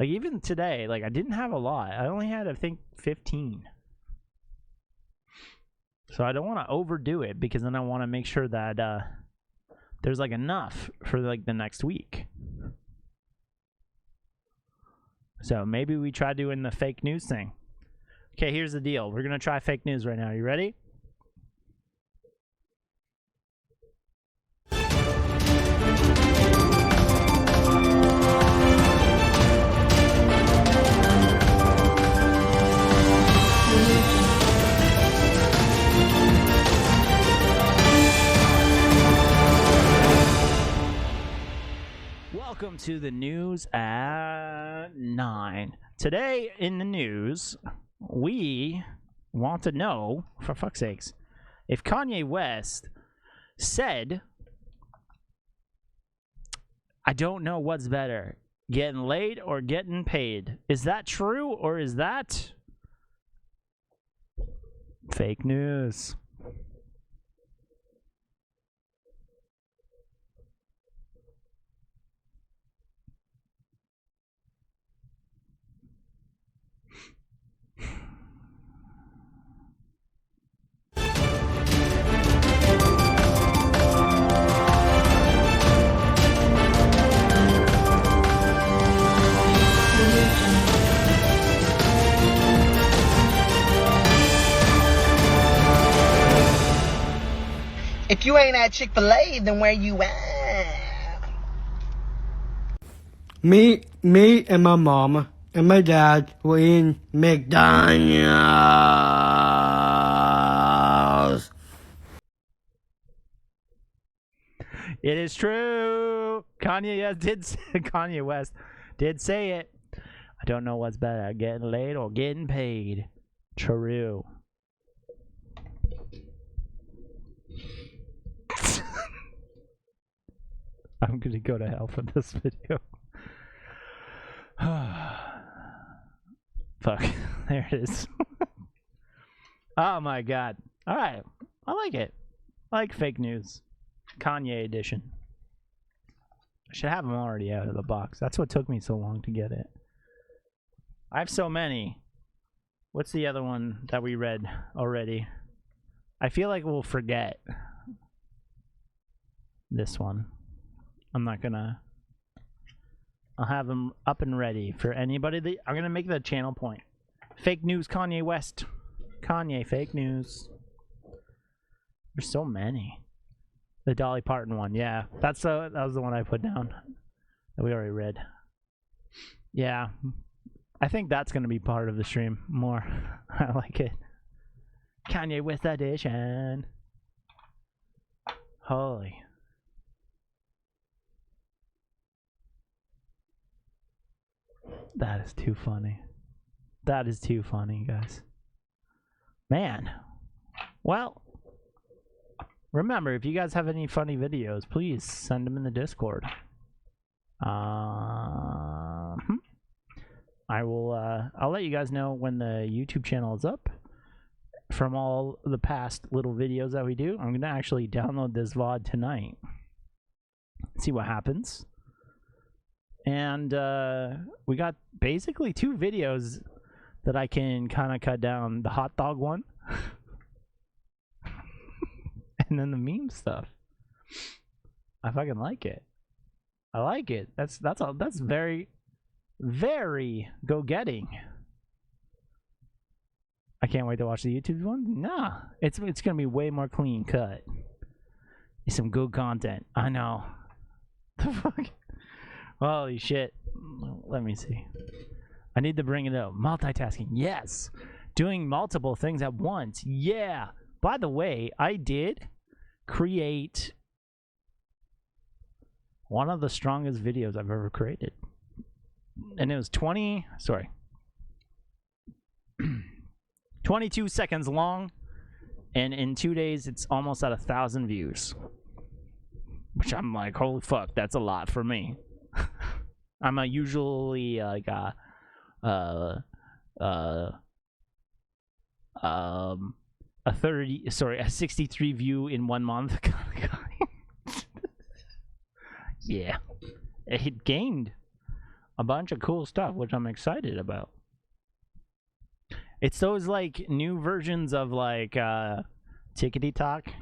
Like even today, like I didn't have a lot. I only had I think 15. So I don't want to overdo it because then I want to make sure that there's like enough for like the next week. So maybe we try doing the fake news thing. Okay, here's the deal. We're going to try fake news right now. You ready? Welcome to the news at 9. Today in the news, we want to know, for fuck's sakes, if Kanye West said, I don't know what's better, getting laid or getting paid. Is that true or is that fake news? If you ain't at Chick-fil-A, then where you at? Me and my mom and my dad were in McDonald's. It is true. Kanye West did say it. I don't know what's better, getting laid or getting paid. True. I'm gonna go to hell for this video. Fuck. There it is. Oh my god. Alright. I like it. I like fake news. Kanye edition. I should have them already out of the box. That's what took me so long to get it. I have so many. What's the other one that we read already? I feel like we'll forget this one. I'm not gonna. I'll have them up and ready for anybody that I'm gonna make the channel point. Fake news, Kanye West. Kanye fake news. There's so many. The Dolly Parton one, yeah. That was the one I put down that we already read. Yeah, I think that's gonna be part of the stream more. I like it. Kanye West edition. Holy. That is too funny. That is too funny, guys. Man. Well, remember, if you guys have any funny videos, please send them in the Discord. I'll let you guys know when the YouTube channel is up from all the past little videos that we do. I'm gonna actually download this VOD tonight, see what happens. And we got basically 2 videos that I can kind of cut down. The hot dog one and then the meme stuff. I fucking like it. I like it. That's very, very go-getting. I can't wait to watch the YouTube one. Nah, it's gonna be way more clean cut. It's some good content. I know. The fuck. Holy shit. Let me see. I need to bring it up. Multitasking. Yes. Doing multiple things at once. Yeah. By the way, I did create one of the strongest videos I've ever created. And it was 22 seconds long. And in 2 days, it's almost at 1,000 views. Which I'm like, holy fuck, that's a lot for me. I'm usually like a 63 view in 1 month. Yeah, it gained a bunch of cool stuff, which I'm excited about. It's those like new versions of like Tickety Talk,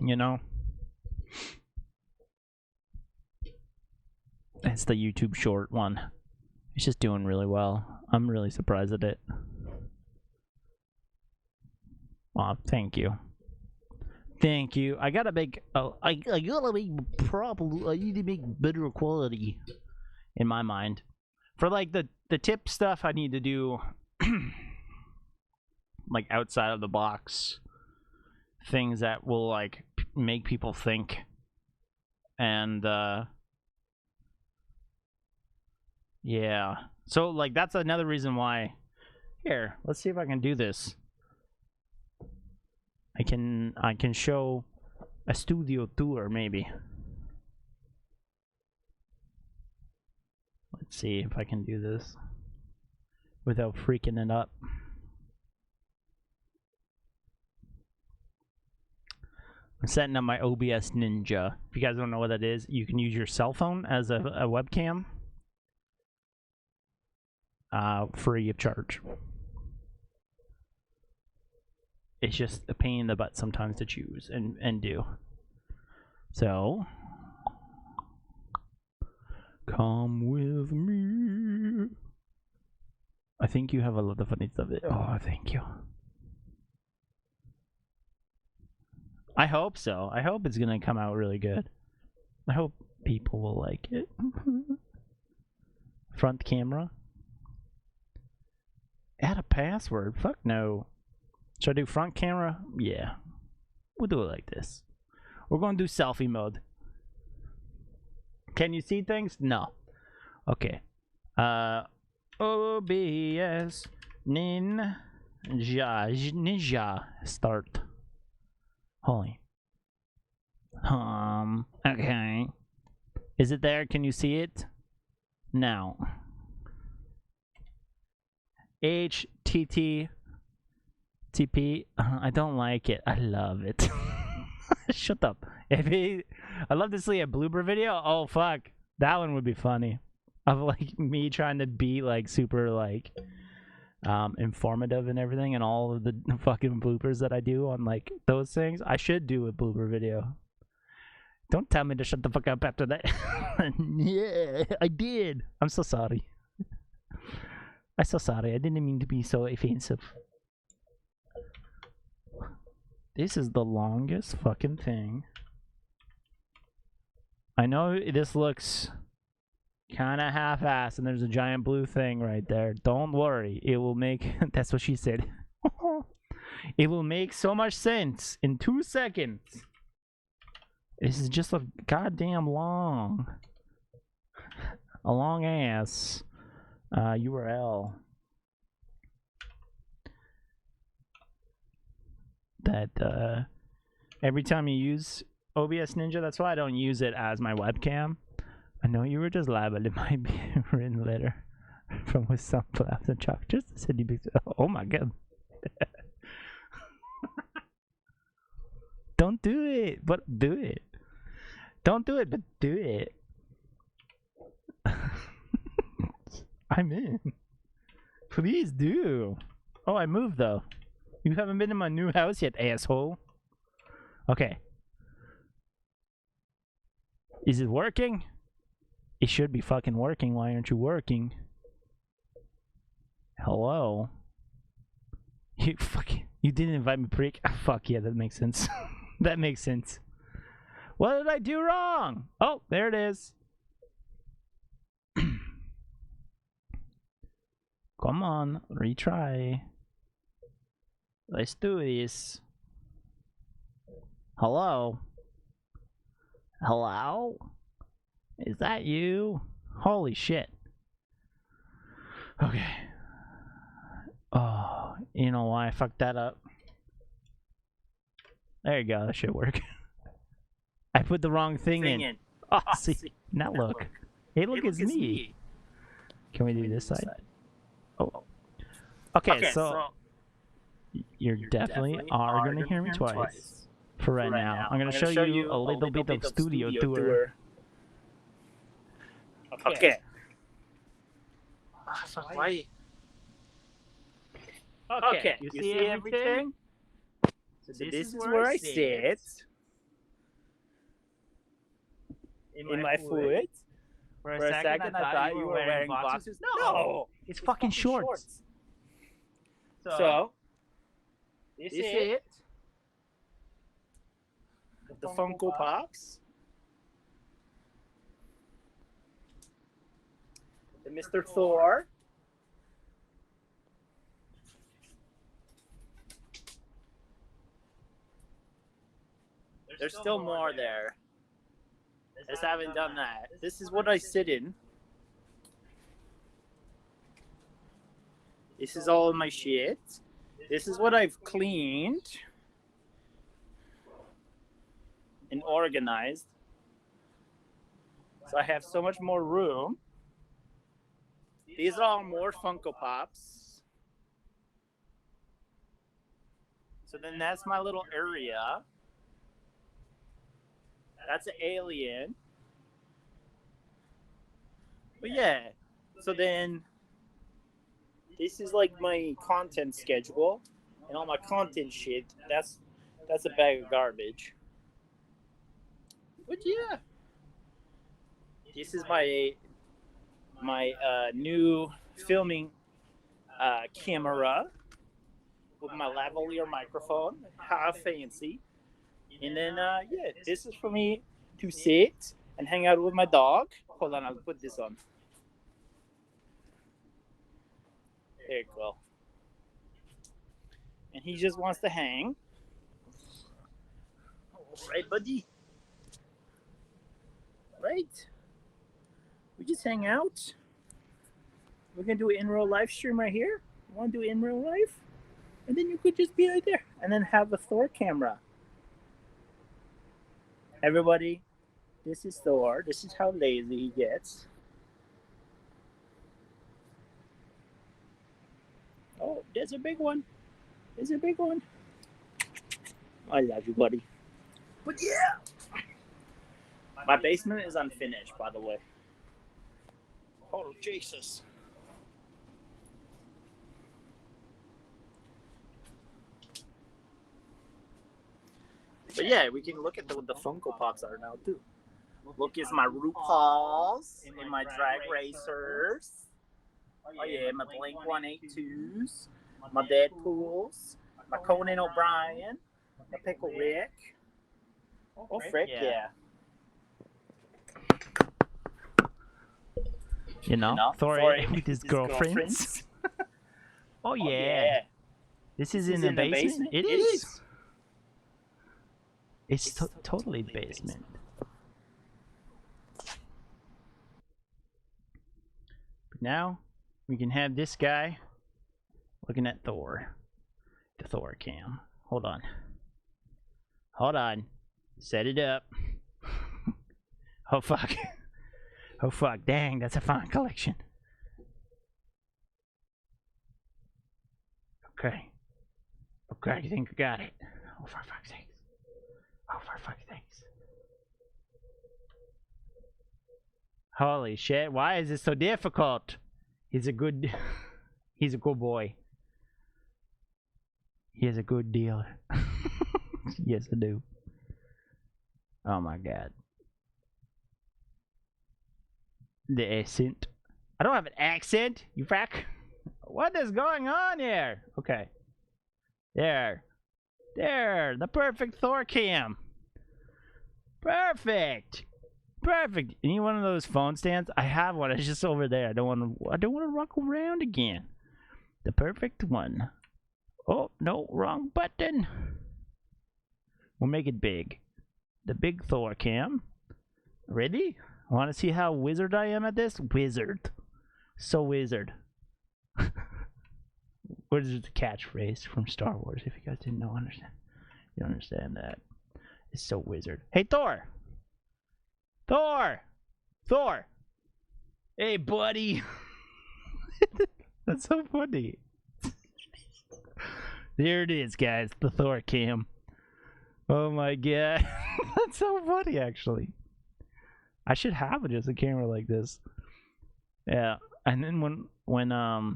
you know. It's the YouTube short one. It's just doing really well. I'm really surprised at it. Aw, thank you. Thank you. I got to make I gotta make problem. I need to make better quality in my mind. For like the tip stuff, I need to do like outside of the box things that will like make people think. And yeah. So like that's another reason why. Here, let's see if I can do this. I can show a studio tour maybe. Let's see if I can do this without freaking it up. I'm setting up my OBS Ninja. If you guys don't know what that is, you can use your cell phone as a webcam. Free of charge. It's just a pain in the butt sometimes to choose and do. So, come with me. I think you have a lot of funny stuff. Oh, thank you. I hope so. I hope it's gonna come out really good. I hope people will like it. Front camera. Add a password? Fuck no. Should I do front camera? Yeah. We'll do it like this. We're going to do selfie mode. Can you see things? No. Okay. OBS Ninja start. Holy. Okay. Is it there? Can you see it? Now. HTTP. I don't like it. I love it. Shut up. I love to see a blooper video. Oh fuck, that one would be funny. Of like me trying to be like super like informative and everything, and all of the fucking bloopers that I do on like those things. I should do a blooper video. Don't tell me to shut the fuck up after that. Yeah, I did. I'm so sorry. I'm so sorry. I didn't mean to be so offensive. This is the longest fucking thing. I know this looks kind of half-assed and there's a giant blue thing right there. Don't worry. It will make... That's what she said. It will make so much sense in 2 seconds. This is just a goddamn long... A long-ass URL. That every time you use OBS Ninja, that's why I don't use it as my webcam. I know you were just live, but it might be a written letter from with some claps and chalk. Just a city big. Oh my god. Don't do it, but do it. Don't do it, but do it. I'm in. Please do. Oh, I moved though. You haven't been in my new house yet, asshole. Okay. Is it working? It should be fucking working. Why aren't you working? Hello? You didn't invite me, prick. Ah, fuck yeah, that makes sense. That makes sense. What did I do wrong? Oh, there it is. Come on, retry. Let's do this. Hello? Hello? Is that you? Holy shit. Okay. Oh, you know why I fucked that up? There you go, that should work. I put the wrong thing in. Oh, see. Now look. Hey, look, it's me. Can we do this side? Oh. Okay, so you're definitely are gonna hear me twice. For right now. I'm gonna show you a little bit of studio tour. Okay. Ah, fuck, why? Okay, you see everything? So this is where I sit. In my foot. For a second, I thought you were wearing boxers. No! It's fucking shorts. So, this is it. The Funko Pops. The Mr. Thor. There's still more there. I just haven't done that. This is what I sit in. This is all of my shit. This is what I've cleaned and organized. So I have so much more room. These are all more Funko Pops. So then that's my little area. That's an alien. But yeah, so then this is like my content schedule and all my content shit. That's a bag of garbage. But yeah, this is my new filming camera with my lavalier microphone. How fancy. And then, yeah, this is for me to sit and hang out with my dog. Hold on, I'll put this on. There you go. And he just wants to hang. Right, buddy? Right? We just hang out. We're going to do an in-real live stream right here. You want to do in real life? And then you could just be right there. And then have the Thor camera. Everybody, this is Thor. This is how lazy he gets. Oh, there's a big one. There's a big one. I love you, buddy. But yeah. My basement is unfinished, by the way. Oh, Jesus. But yeah, we can look at what the Funko Pops are now, too. Look, it's my RuPaul's and my drag racers. Oh yeah, my Blink-182s, my Deadpools, my Conan O'Brien, my Pickle Rick. Oh, frick, yeah. You know, Thor with his girlfriends. Oh yeah. This is in the basement? It is. It's totally basement. But now we can have this guy looking at Thor. The Thor cam. Hold on. Hold on. Set it up. Oh fuck. Oh fuck, dang, that's a fine collection. Okay. Okay, I think I got it. Oh, for fuck's sake. Oh, for fuck's sake. Holy shit, why is this so difficult? He's a good boy. He is a good dealer. Yes, I do. Oh my god. The accent. I don't have an accent, you frack. What is going on here? Okay. There. There, the perfect Thor cam. Perfect. Perfect. Any one of those phone stands? I have one. It's just over there. I don't want to rock around again. The perfect one. Oh, no, wrong button. We'll make it big. The big Thor cam. Ready? Want to see how wizard I am at this? Wizard. So wizard. What is the catchphrase from Star Wars? If you guys didn't know, understand. You don't understand that. It's so wizard. Hey, Thor! Thor! Thor! Hey, buddy! That's so funny. There it is, guys. The Thor cam. Oh my god. That's so funny, actually. I should have just a camera like this. Yeah. And then when I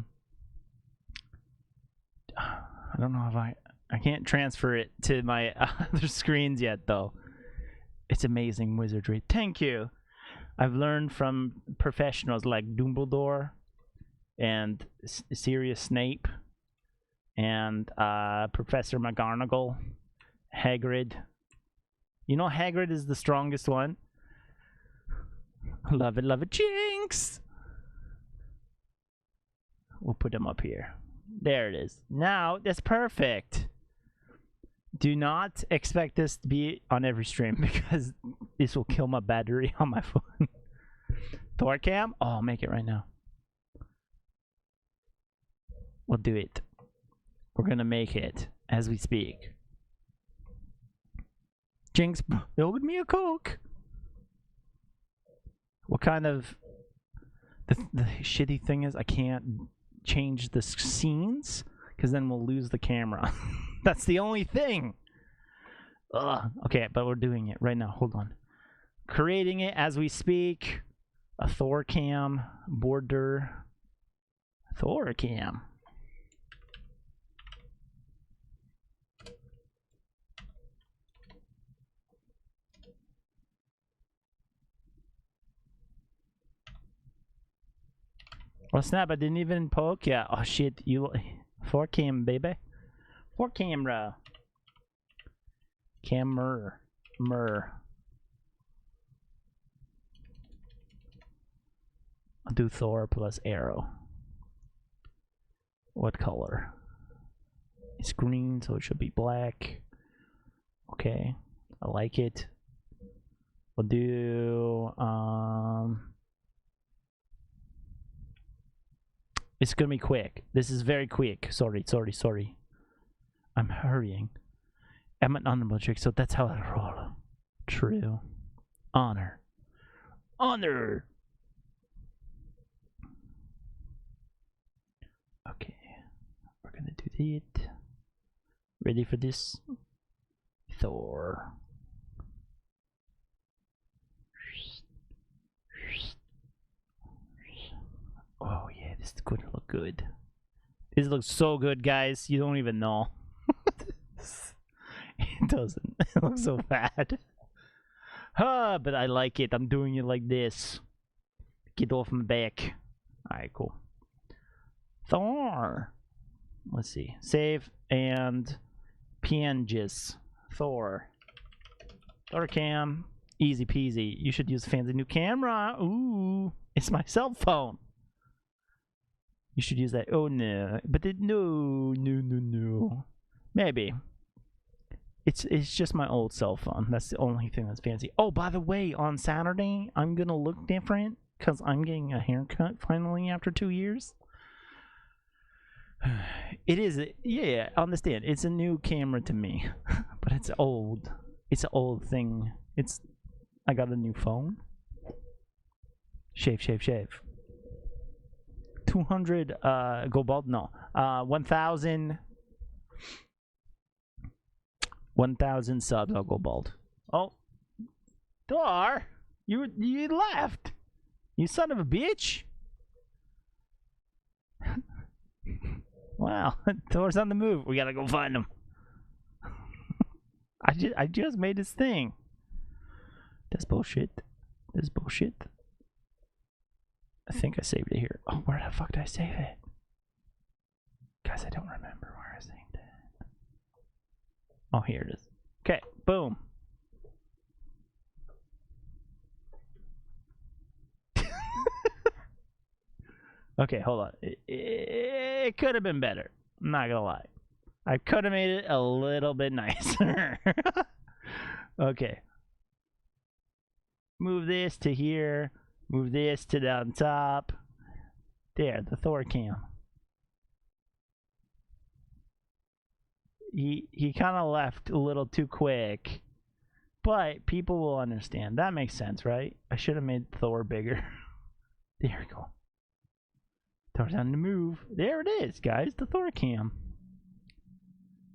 don't know if I can't transfer it to my other screens yet, though. It's amazing wizardry. Thank you. I've learned from professionals like Dumbledore and Sirius Snape and Professor McGonagall, Hagrid. You know Hagrid is the strongest one. Love it, Jinx! We'll put him up here. There it is. Now, that's perfect. Do not expect this to be on every stream because this will kill my battery on my phone. Thor cam? Oh, I'll make it right now. We'll do it. We're gonna make it as we speak. Jinx, build me a Coke. What kind of... The shitty thing is I can't change the scenes because then we'll lose the camera. That's the only thing. Ugh. Okay, but we're doing it right now. Hold on. Creating it as we speak. A Thor cam border. Thor cam. Oh snap, I didn't even poke yet. Oh shit, you 4cam baby. 4 camera. Camera. I'll do Thor plus arrow. What color? It's green, so it should be black. Okay, I like it. We'll do it's gonna be quick. This is very quick. Sorry. I'm hurrying. I'm an honorable trick, so that's how I roll. True. Honor. Honor! Okay. We're gonna do it. Ready for this? Thor. Oh yeah, this is gonna look good. This looks so good, guys. You don't even know. It doesn't. It looks so bad. But I like it. I'm doing it like this. Get off my back. Alright, cool. Thor. Let's see. Save and PNGs. Thor. Thor cam. Easy peasy. You should use a fancy new camera. Ooh. It's my cell phone. You should use that. Oh no. But no. Maybe. It's just my old cell phone. That's the only thing that's fancy. Oh, by the way, on Saturday, I'm gonna look different because I'm getting a haircut finally after 2 years. It is, yeah, I understand. It's a new camera to me, but it's old. It's an old thing. I got a new phone. Shave. 200 go bald? No. 1,000 subs, I'll go bald. Oh. Thor! You left! You son of a bitch! Wow, Thor's on the move. We gotta go find him. I just made this thing. That's bullshit. I think I saved it here. Oh, where the fuck did I save it? Guys, I don't remember where I saved it. Oh, here it is. Okay, boom. Okay, hold on. It could have been better. I'm not gonna lie. I could have made it a little bit nicer. Okay. Move this to here. Move this to down top. There, the Thor cam. He kind of left a little too quick. But people will understand. That makes sense, right? I should have made Thor bigger. There we go. Thor's on the move. There it is, guys. The Thor cam.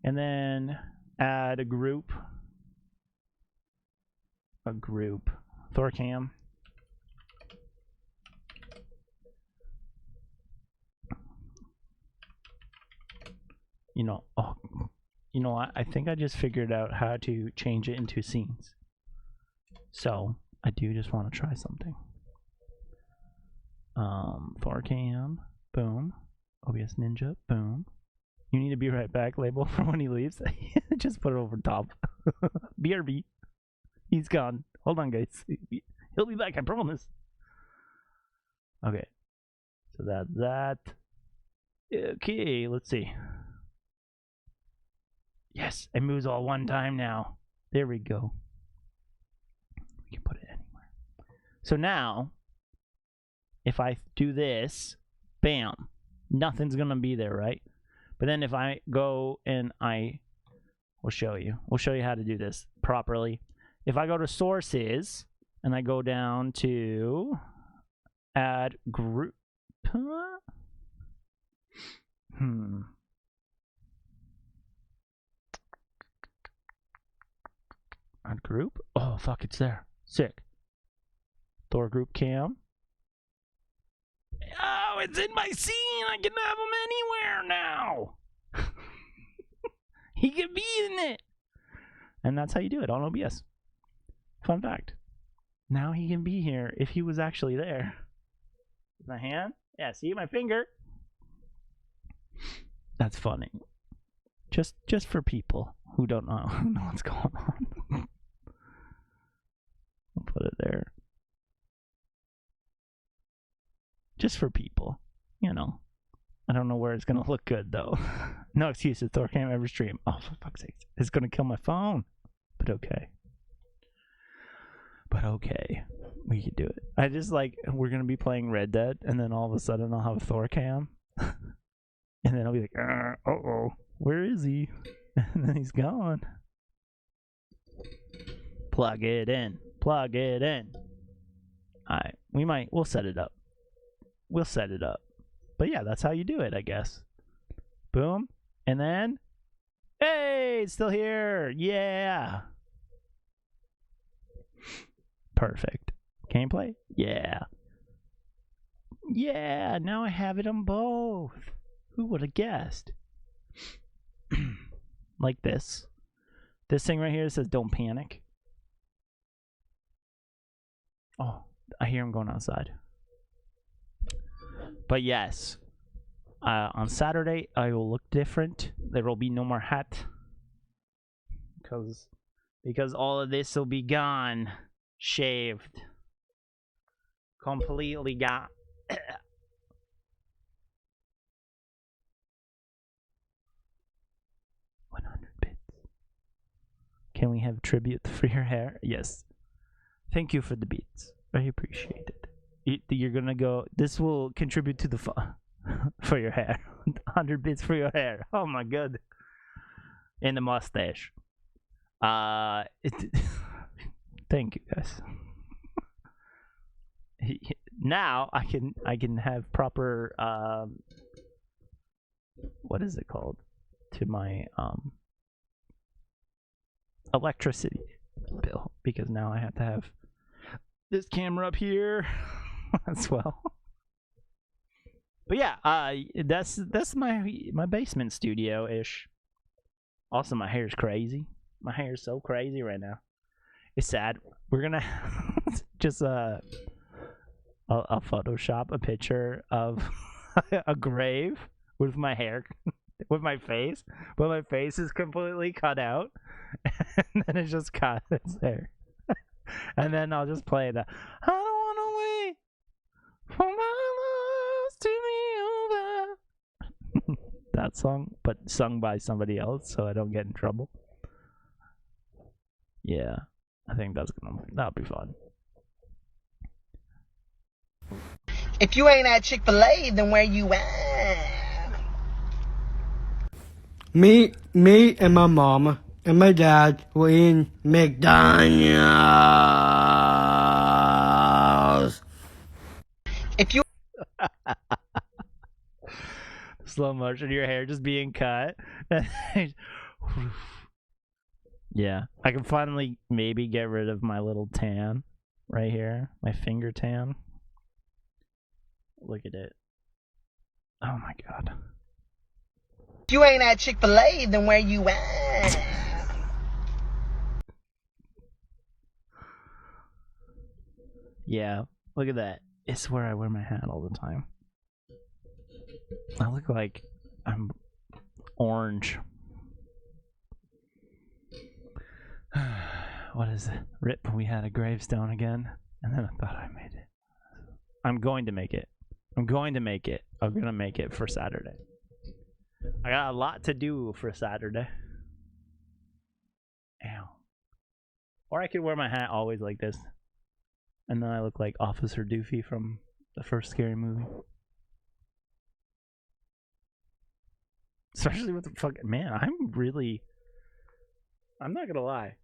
And then add a group. Thor cam. You know, what? I think I just figured out how to change it into scenes. So I do just want to try something. Thor cam, boom. OBS Ninja, boom. You need to be right back label for when he leaves. Just put it over top. BRB. He's gone. Hold on, guys. He'll be back, I promise. Okay. So that's that. Okay, let's see. Yes, it moves all one time now. There we go. We can put it anywhere. So now, if I do this, bam, nothing's gonna be there, right? But then if I go and we'll show you how to do this properly. If I go to sources and I go down to add group, add group. Oh fuck, it's there. Sick. Thor group cam. Oh, it's in my scene. I can have him anywhere now. He can be in it. And that's how you do it on OBS. Fun fact. Now he can be here if he was actually there. My hand? Yeah, see my finger? That's funny. Just for people who don't know what's going on. I'll put it there. Just for people, you know. I don't know where it's gonna look good though. No excuses. Thor can't ever stream. Oh, for fuck's sake! It's gonna kill my phone. But okay. We can do it. I just like we're gonna be playing Red Dead, and then all of a sudden I'll have a Thor cam, and then I'll be like, where is he? And then he's gone. Plug it in. Alright, we'll set it up. But yeah, that's how you do it, I guess. Boom. And then, hey, it's still here. Yeah. Perfect. Gameplay? Yeah. Yeah, now I have it on both. Who would have guessed? Like this. This thing right here says don't panic. Oh, I hear him going outside. But yes, on Saturday I will look different. There will be no more hat because all of this will be gone, shaved, completely gone. 100 bits. Can we have tribute for your hair? Yes. Thank you for the beats. I appreciate it. You're gonna go. This will contribute to the for your hair. 100 bits for your hair. Oh my god. And the mustache. Thank you guys. now I can have proper what is it called, to my electricity bill, because now I have to have this camera up here as well. But yeah, that's my basement studio ish. Also, my hair's crazy. My hair's so crazy right now. It's sad. We're gonna just I'll Photoshop a picture of a grave with my hair, with my face, but my face is completely cut out, and then it's just cut. It's there, and then I'll just play the I don't wanna wait for my loves to be over. That song, but sung by somebody else, so I don't get in trouble. Yeah, I think that'll be fun. If you ain't at Chick-fil-A, then where you at? Me and my mom and my dad were in McDonald's. If you Slow motion, your hair just being cut. Yeah, I can finally maybe get rid of my little tan right here, my finger tan. Look at it. Oh my god. If you ain't at Chick-fil-A, then where you at? Yeah, look at that. It's where I wear my hat all the time. I look like I'm orange. What is it? Rip, we had a gravestone again, and then I thought I made it. I'm going to make it. I'm going to make it. I'm gonna make it for Saturday. I got a lot to do for Saturday. Ow. Or I could wear my hat always like this, and then I look like Officer Doofy from the first Scary Movie. Especially with the fucking man. I'm not gonna lie.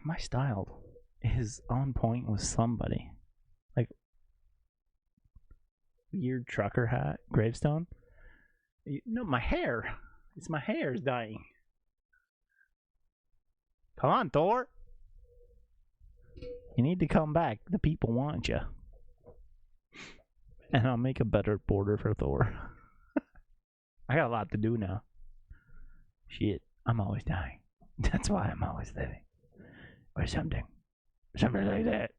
My style is on point with somebody. Like, weird trucker hat, gravestone. No, my hair. It's my hair is dying. Come on, Thor. You need to come back. The people want you. And I'll make a better border for Thor. I got a lot to do now. Shit, I'm always dying. That's why I'm always living. Or something. Something like that.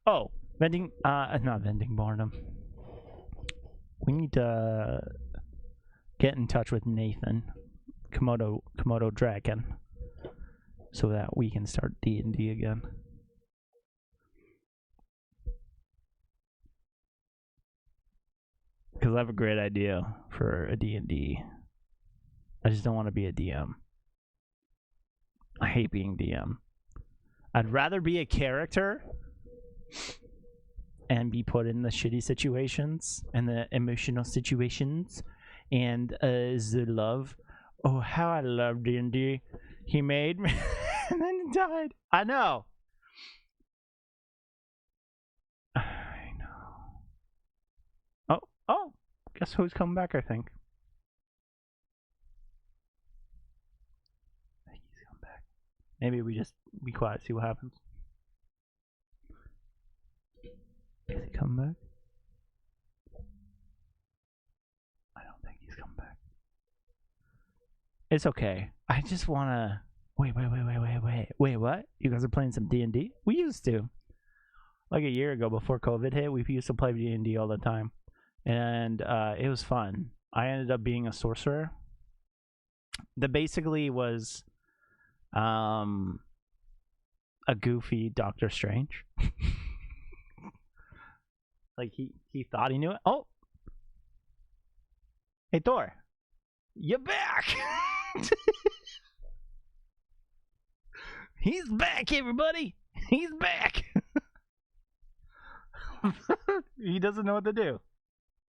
Oh, vending, not vending boredom. We need to get in touch with Nathan, Komodo Dragon, so that we can start D&D again. Because I have a great idea for a D&D. I just don't want to be a DM. I hate being DM. I'd rather be a character and be put in the shitty situations and the emotional situations and the love. Oh, how I love D&D. He made me and then died. I know. I know. Oh, guess who's coming back, I think. I think he's coming back. Maybe we just be quiet, see what happens. Is he coming back? I don't think he's coming back. It's okay. I just wanna... Wait, what? You guys are playing some D&D? We used to. Like a year ago, before COVID hit, we used to play D&D all the time. And it was fun. I ended up being a sorcerer. That basically was a goofy Doctor Strange. Like he thought he knew it. Oh, hey Thor, you're back. He's back, everybody. He's back. He doesn't know what to do.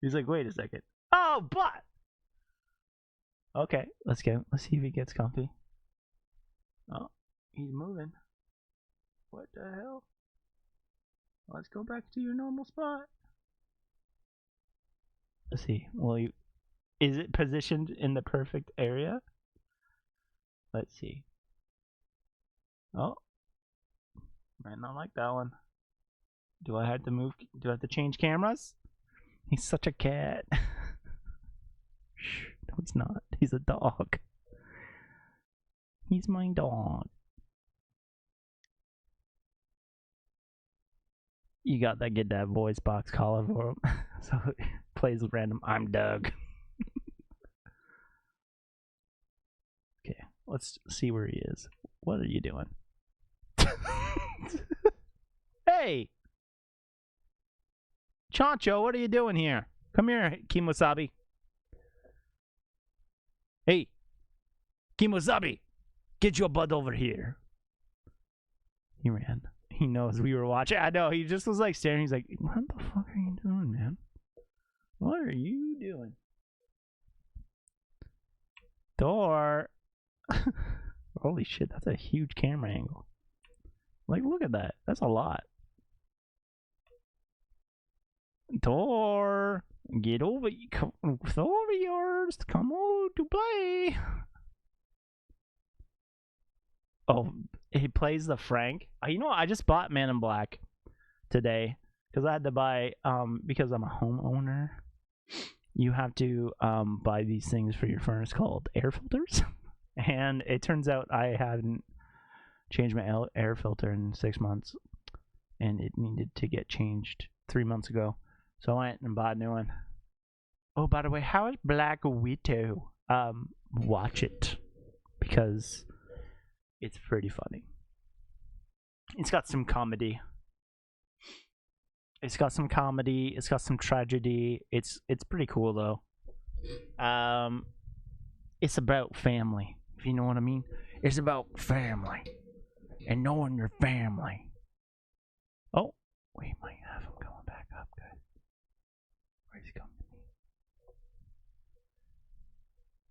He's like, wait a second. Oh, but okay, let's go. Let's see if he gets comfy. Oh, he's moving. What the hell? Let's go back to your normal spot. Let's see. Well, is it positioned in the perfect area? Let's see. Oh, might not like that one. Do I have to move? Do I have to change cameras? He's such a cat. Shh, no, he's not. He's a dog. He's my dog. You got that, get that voice box collar for him. So it plays random. I'm Doug. Okay, let's see where he is. What are you doing? Hey! Chancho, what are you doing here? Come here, Kimosabi. Hey! Kimosabi! Get your butt over here. He ran. He knows we were watching. I know, he just was like staring. He's like, what the fuck are you doing, man? What are you doing? Door! Holy shit, that's a huge camera angle. Like, look at that. That's a lot. Door! Get over, come over yours. Come on to play. Oh, he plays the Frank. You know what? I just bought Man in Black today because I had to buy, because I'm a homeowner. You have to buy these things for your furnace called air filters. And it turns out I hadn't changed my air filter in 6 months. And it needed to get changed 3 months ago. So I went and bought a new one. Oh, by the way, how is Black Widow? Watch it. Because it's pretty funny. It's got some comedy. It's got some comedy. It's got some tragedy. It's pretty cool though. It's about family, if you know what I mean. It's about family and knowing your family. Oh, we might have him going back up, guys. Where's he coming to me?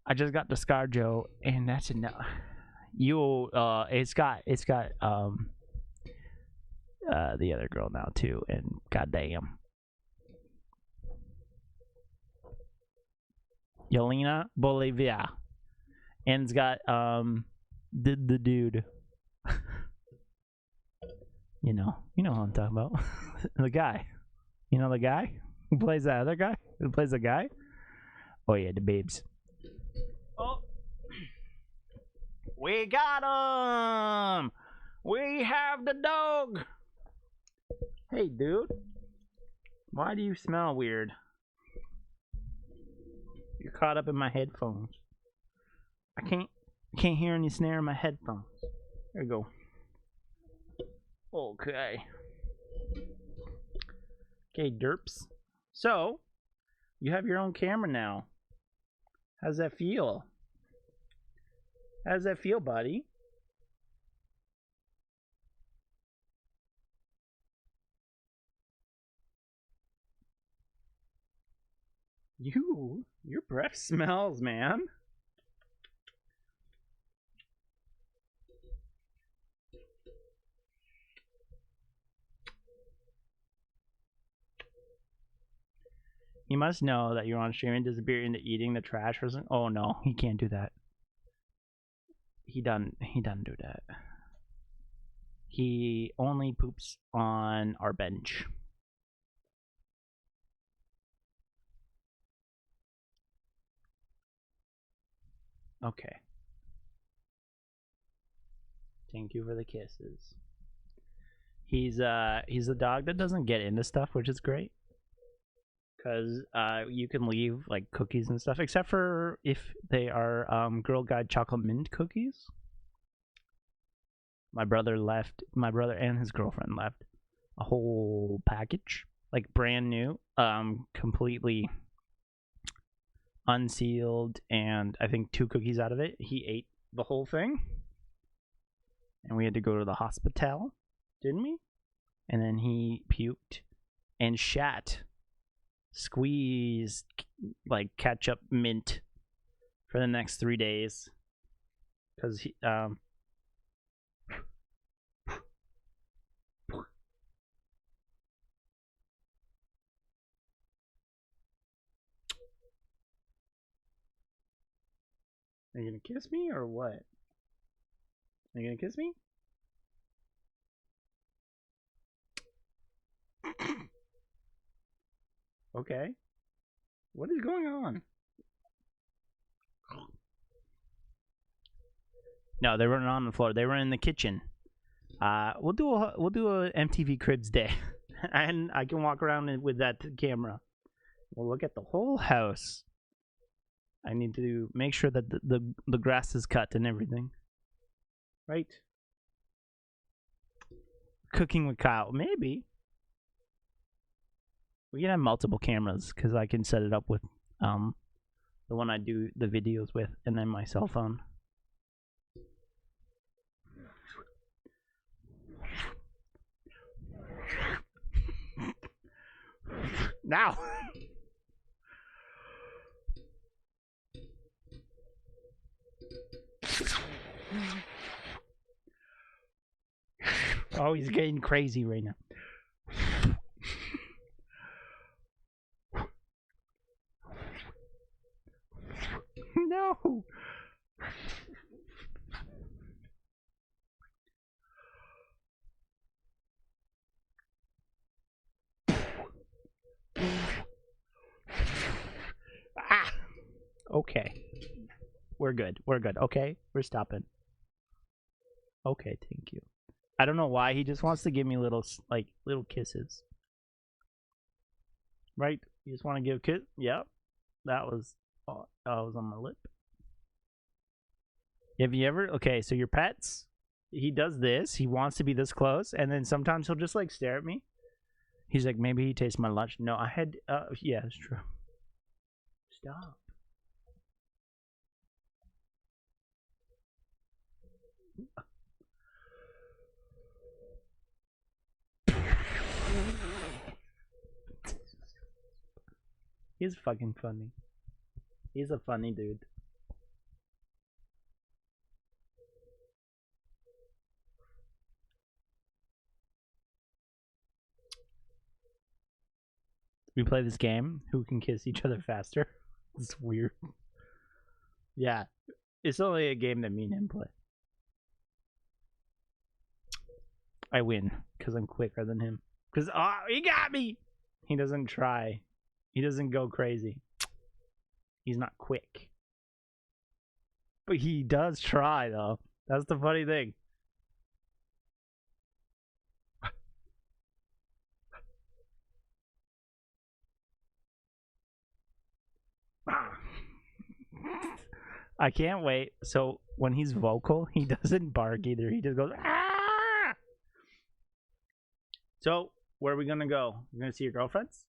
I just got the ScarJo, and that's enough. It's got the other girl now too, and goddamn, Yelena Bolivia, and it's got the dude. you know who I'm talking about. The guy, the guy who plays the other guy, who plays the guy. Oh yeah, the babes. Oh. We got him! We have the dog! Hey, dude. Why do you smell weird? You're caught up in my headphones. I can't hear any snare in my headphones. There you go. Okay. Okay, derps. So, you have your own camera now. How's that feel? How does that feel, buddy? Your breath smells, man. You must know that you're on stream and disappear into eating the trash or something. Oh no, he can't do that. He doesn't do that. He only poops on our bench. Okay. Thank you for the kisses. He's a dog that doesn't get into stuff, which is great. Cause you can leave like cookies and stuff, except for if they are Girl Guide chocolate mint cookies. My brother and his girlfriend left a whole package, like brand new, completely unsealed, and I think 2 cookies out of it. He ate the whole thing, and we had to go to the hospital, didn't we? And then he puked and shat. Squeezed like ketchup mint for the next 3 days because he Are you gonna kiss me or what? Are you gonna kiss me? Okay. What is going on? No, they weren't on the floor. They were in the kitchen. We'll do a MTV Cribs day, and I can walk around with that camera. We'll look at the whole house. I need to make sure that the grass is cut and everything. Right? Cooking with Kyle, maybe. We can have multiple cameras because I can set it up with the one I do the videos with, and then my cell phone. Now. Oh, he's getting crazy right now. No. Ah. Okay. We're good. We're good. Okay. We're stopping. Okay, thank you. I don't know why he just wants to give me little kisses. Right? You just want to give a kiss? Yep. That was on my lip. Have you ever? Okay, so your pets, he does this. He wants to be this close, and then sometimes he'll just like stare at me. He's like, maybe he tastes my lunch. No, I had. Yeah, it's true. Stop. He's fucking funny. He's a funny dude. We play this game. Who can kiss each other faster? It's weird. Yeah. It's only a game that me and him play. I win because I'm quicker than him. Because, he got me! He doesn't try. He doesn't go crazy. He's not quick. But he does try, though. That's the funny thing. I can't wait. So when he's vocal, he doesn't bark either. He just goes, ah! So where are we gonna go? We're gonna see your girlfriends?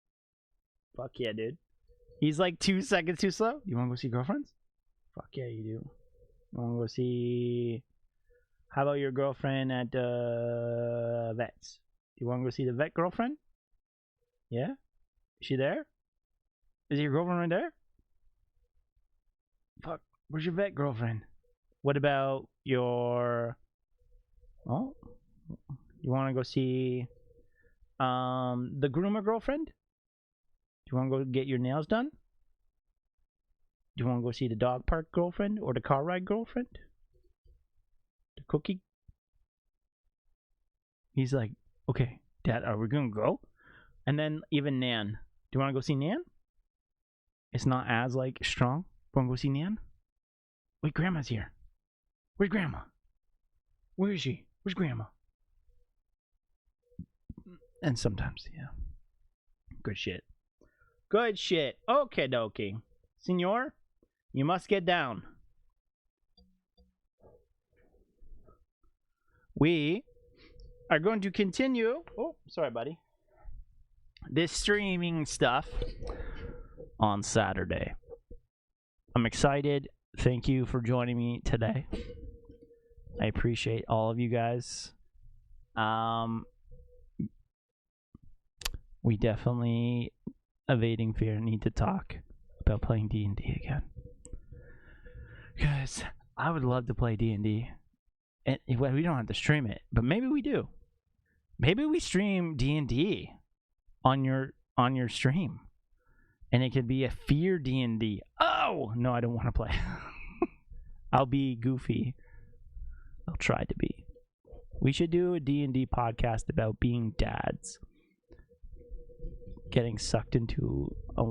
Fuck yeah, dude. He's like 2 seconds too slow. You wanna go see girlfriends? Fuck yeah, you do. You wanna go see... How about your girlfriend at Vets? You wanna go see the vet girlfriend? Yeah? Is she there? Is your girlfriend right there? Fuck. Where's your vet girlfriend? What about your... Oh? You wanna go see... the groomer girlfriend? Do you want to go get your nails done? Do you want to go see the dog park girlfriend or the car ride girlfriend? The cookie? He's like, okay, Dad, are we going to go? And then even Nan. Do you want to go see Nan? It's not as, like, strong. Want to go see Nan? Wait, Grandma's here. Where's Grandma? Where is she? Where's Grandma? And sometimes, yeah. Good shit. Good shit. Okay, dokie. Senor, you must get down. We are going to continue. Oh, sorry, buddy. This streaming stuff on Saturday. I'm excited. Thank you for joining me today. I appreciate all of you guys. We definitely, evading fear, need to talk about playing D&D again. Because I would love to play D&D. And we don't have to stream it, but maybe we do. Maybe we stream D&D on your stream. And it could be a fear D&D. Oh! No, I don't want to play. I'll be goofy. I'll try to be. We should do a D&D podcast about being dads. Getting sucked into I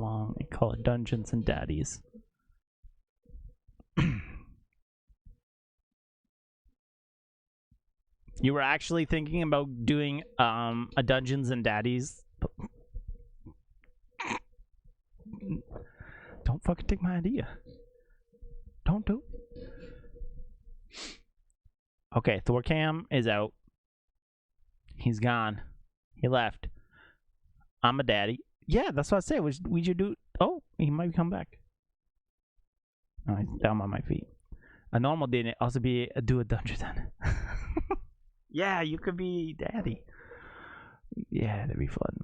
call it Dungeons and Daddies. You were actually thinking about doing a Dungeons and Daddies? Don't fucking take my idea. Don't do it. Okay, Thorcam is out. He's gone. He left. I'm a daddy. Yeah, that's what I said. We should do... Oh, he might come back. Oh, he's down on my feet. A normal day also be do a dungeon then. Yeah, you could be daddy. Yeah, that'd be fun.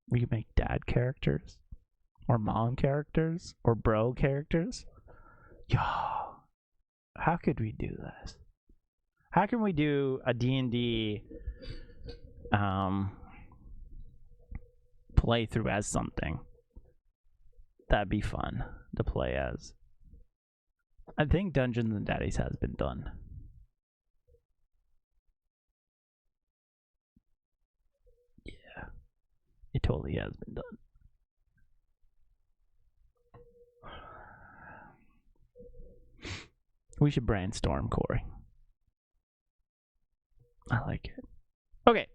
We could make dad characters. Or mom characters. Or bro characters. Yo. How could we do this? How can we do a D&D playthrough as something? That'd be fun to play as. I think Dungeons and Daddies has been done. Yeah. It totally has been done. We should brainstorm, Corey. I like it. Okay,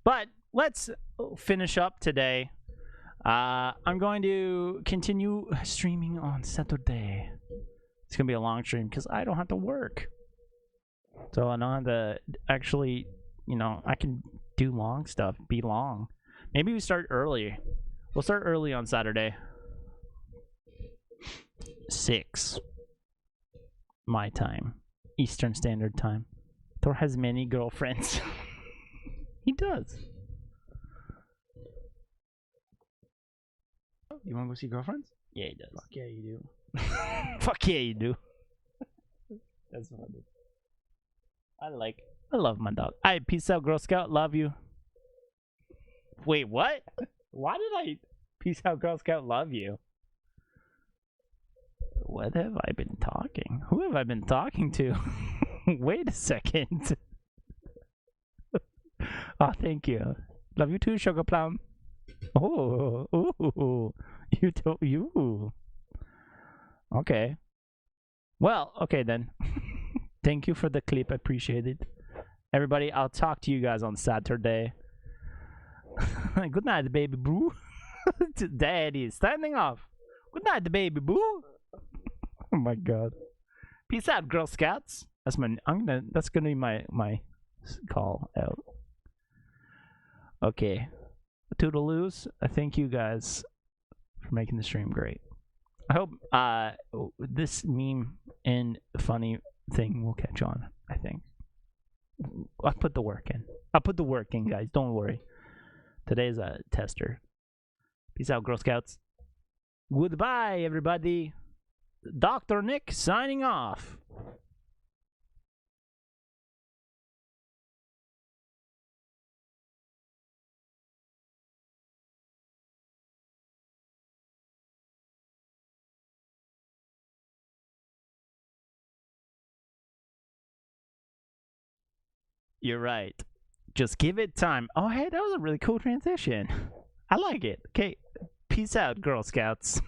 but let's finish up today. I'm going to continue streaming on Saturday. It's going to be a long stream because I don't have to work. So I don't have to actually, you know, I can do long stuff, be long. Maybe we start early. We'll start early on Saturday. 6. My time. Eastern Standard Time. Thor has many girlfriends. He does. You want to go see girlfriends? Yeah, he does. Fuck yeah, you do. Fuck yeah, you do. That's funny. I love my dog. Alright, peace out, Girl Scout. Love you. Wait, what? Why did I peace out, Girl Scout? Love you. What have I been talking? Who have I been talking to? Wait a second. Oh, thank you. Love you too, Sugar Plum. Oh, ooh. You. Okay. Well, okay then. Thank you for the clip. I appreciate it. Everybody, I'll talk to you guys on Saturday. Good night, baby boo. Daddy is standing off. Good night, baby boo. Oh my god. Peace out, Girl Scouts. That's gonna be my call out. Okay. Toodaloos. I thank you guys for making the stream great. I hope this meme and funny thing will catch on, I think. I'll put the work in. Guys. Don't worry. Today's a tester. Peace out, Girl Scouts. Goodbye, everybody. Dr. Nick signing off. You're right. Just give it time. Oh, hey, that was a really cool transition. I like it. Okay, peace out, Girl Scouts.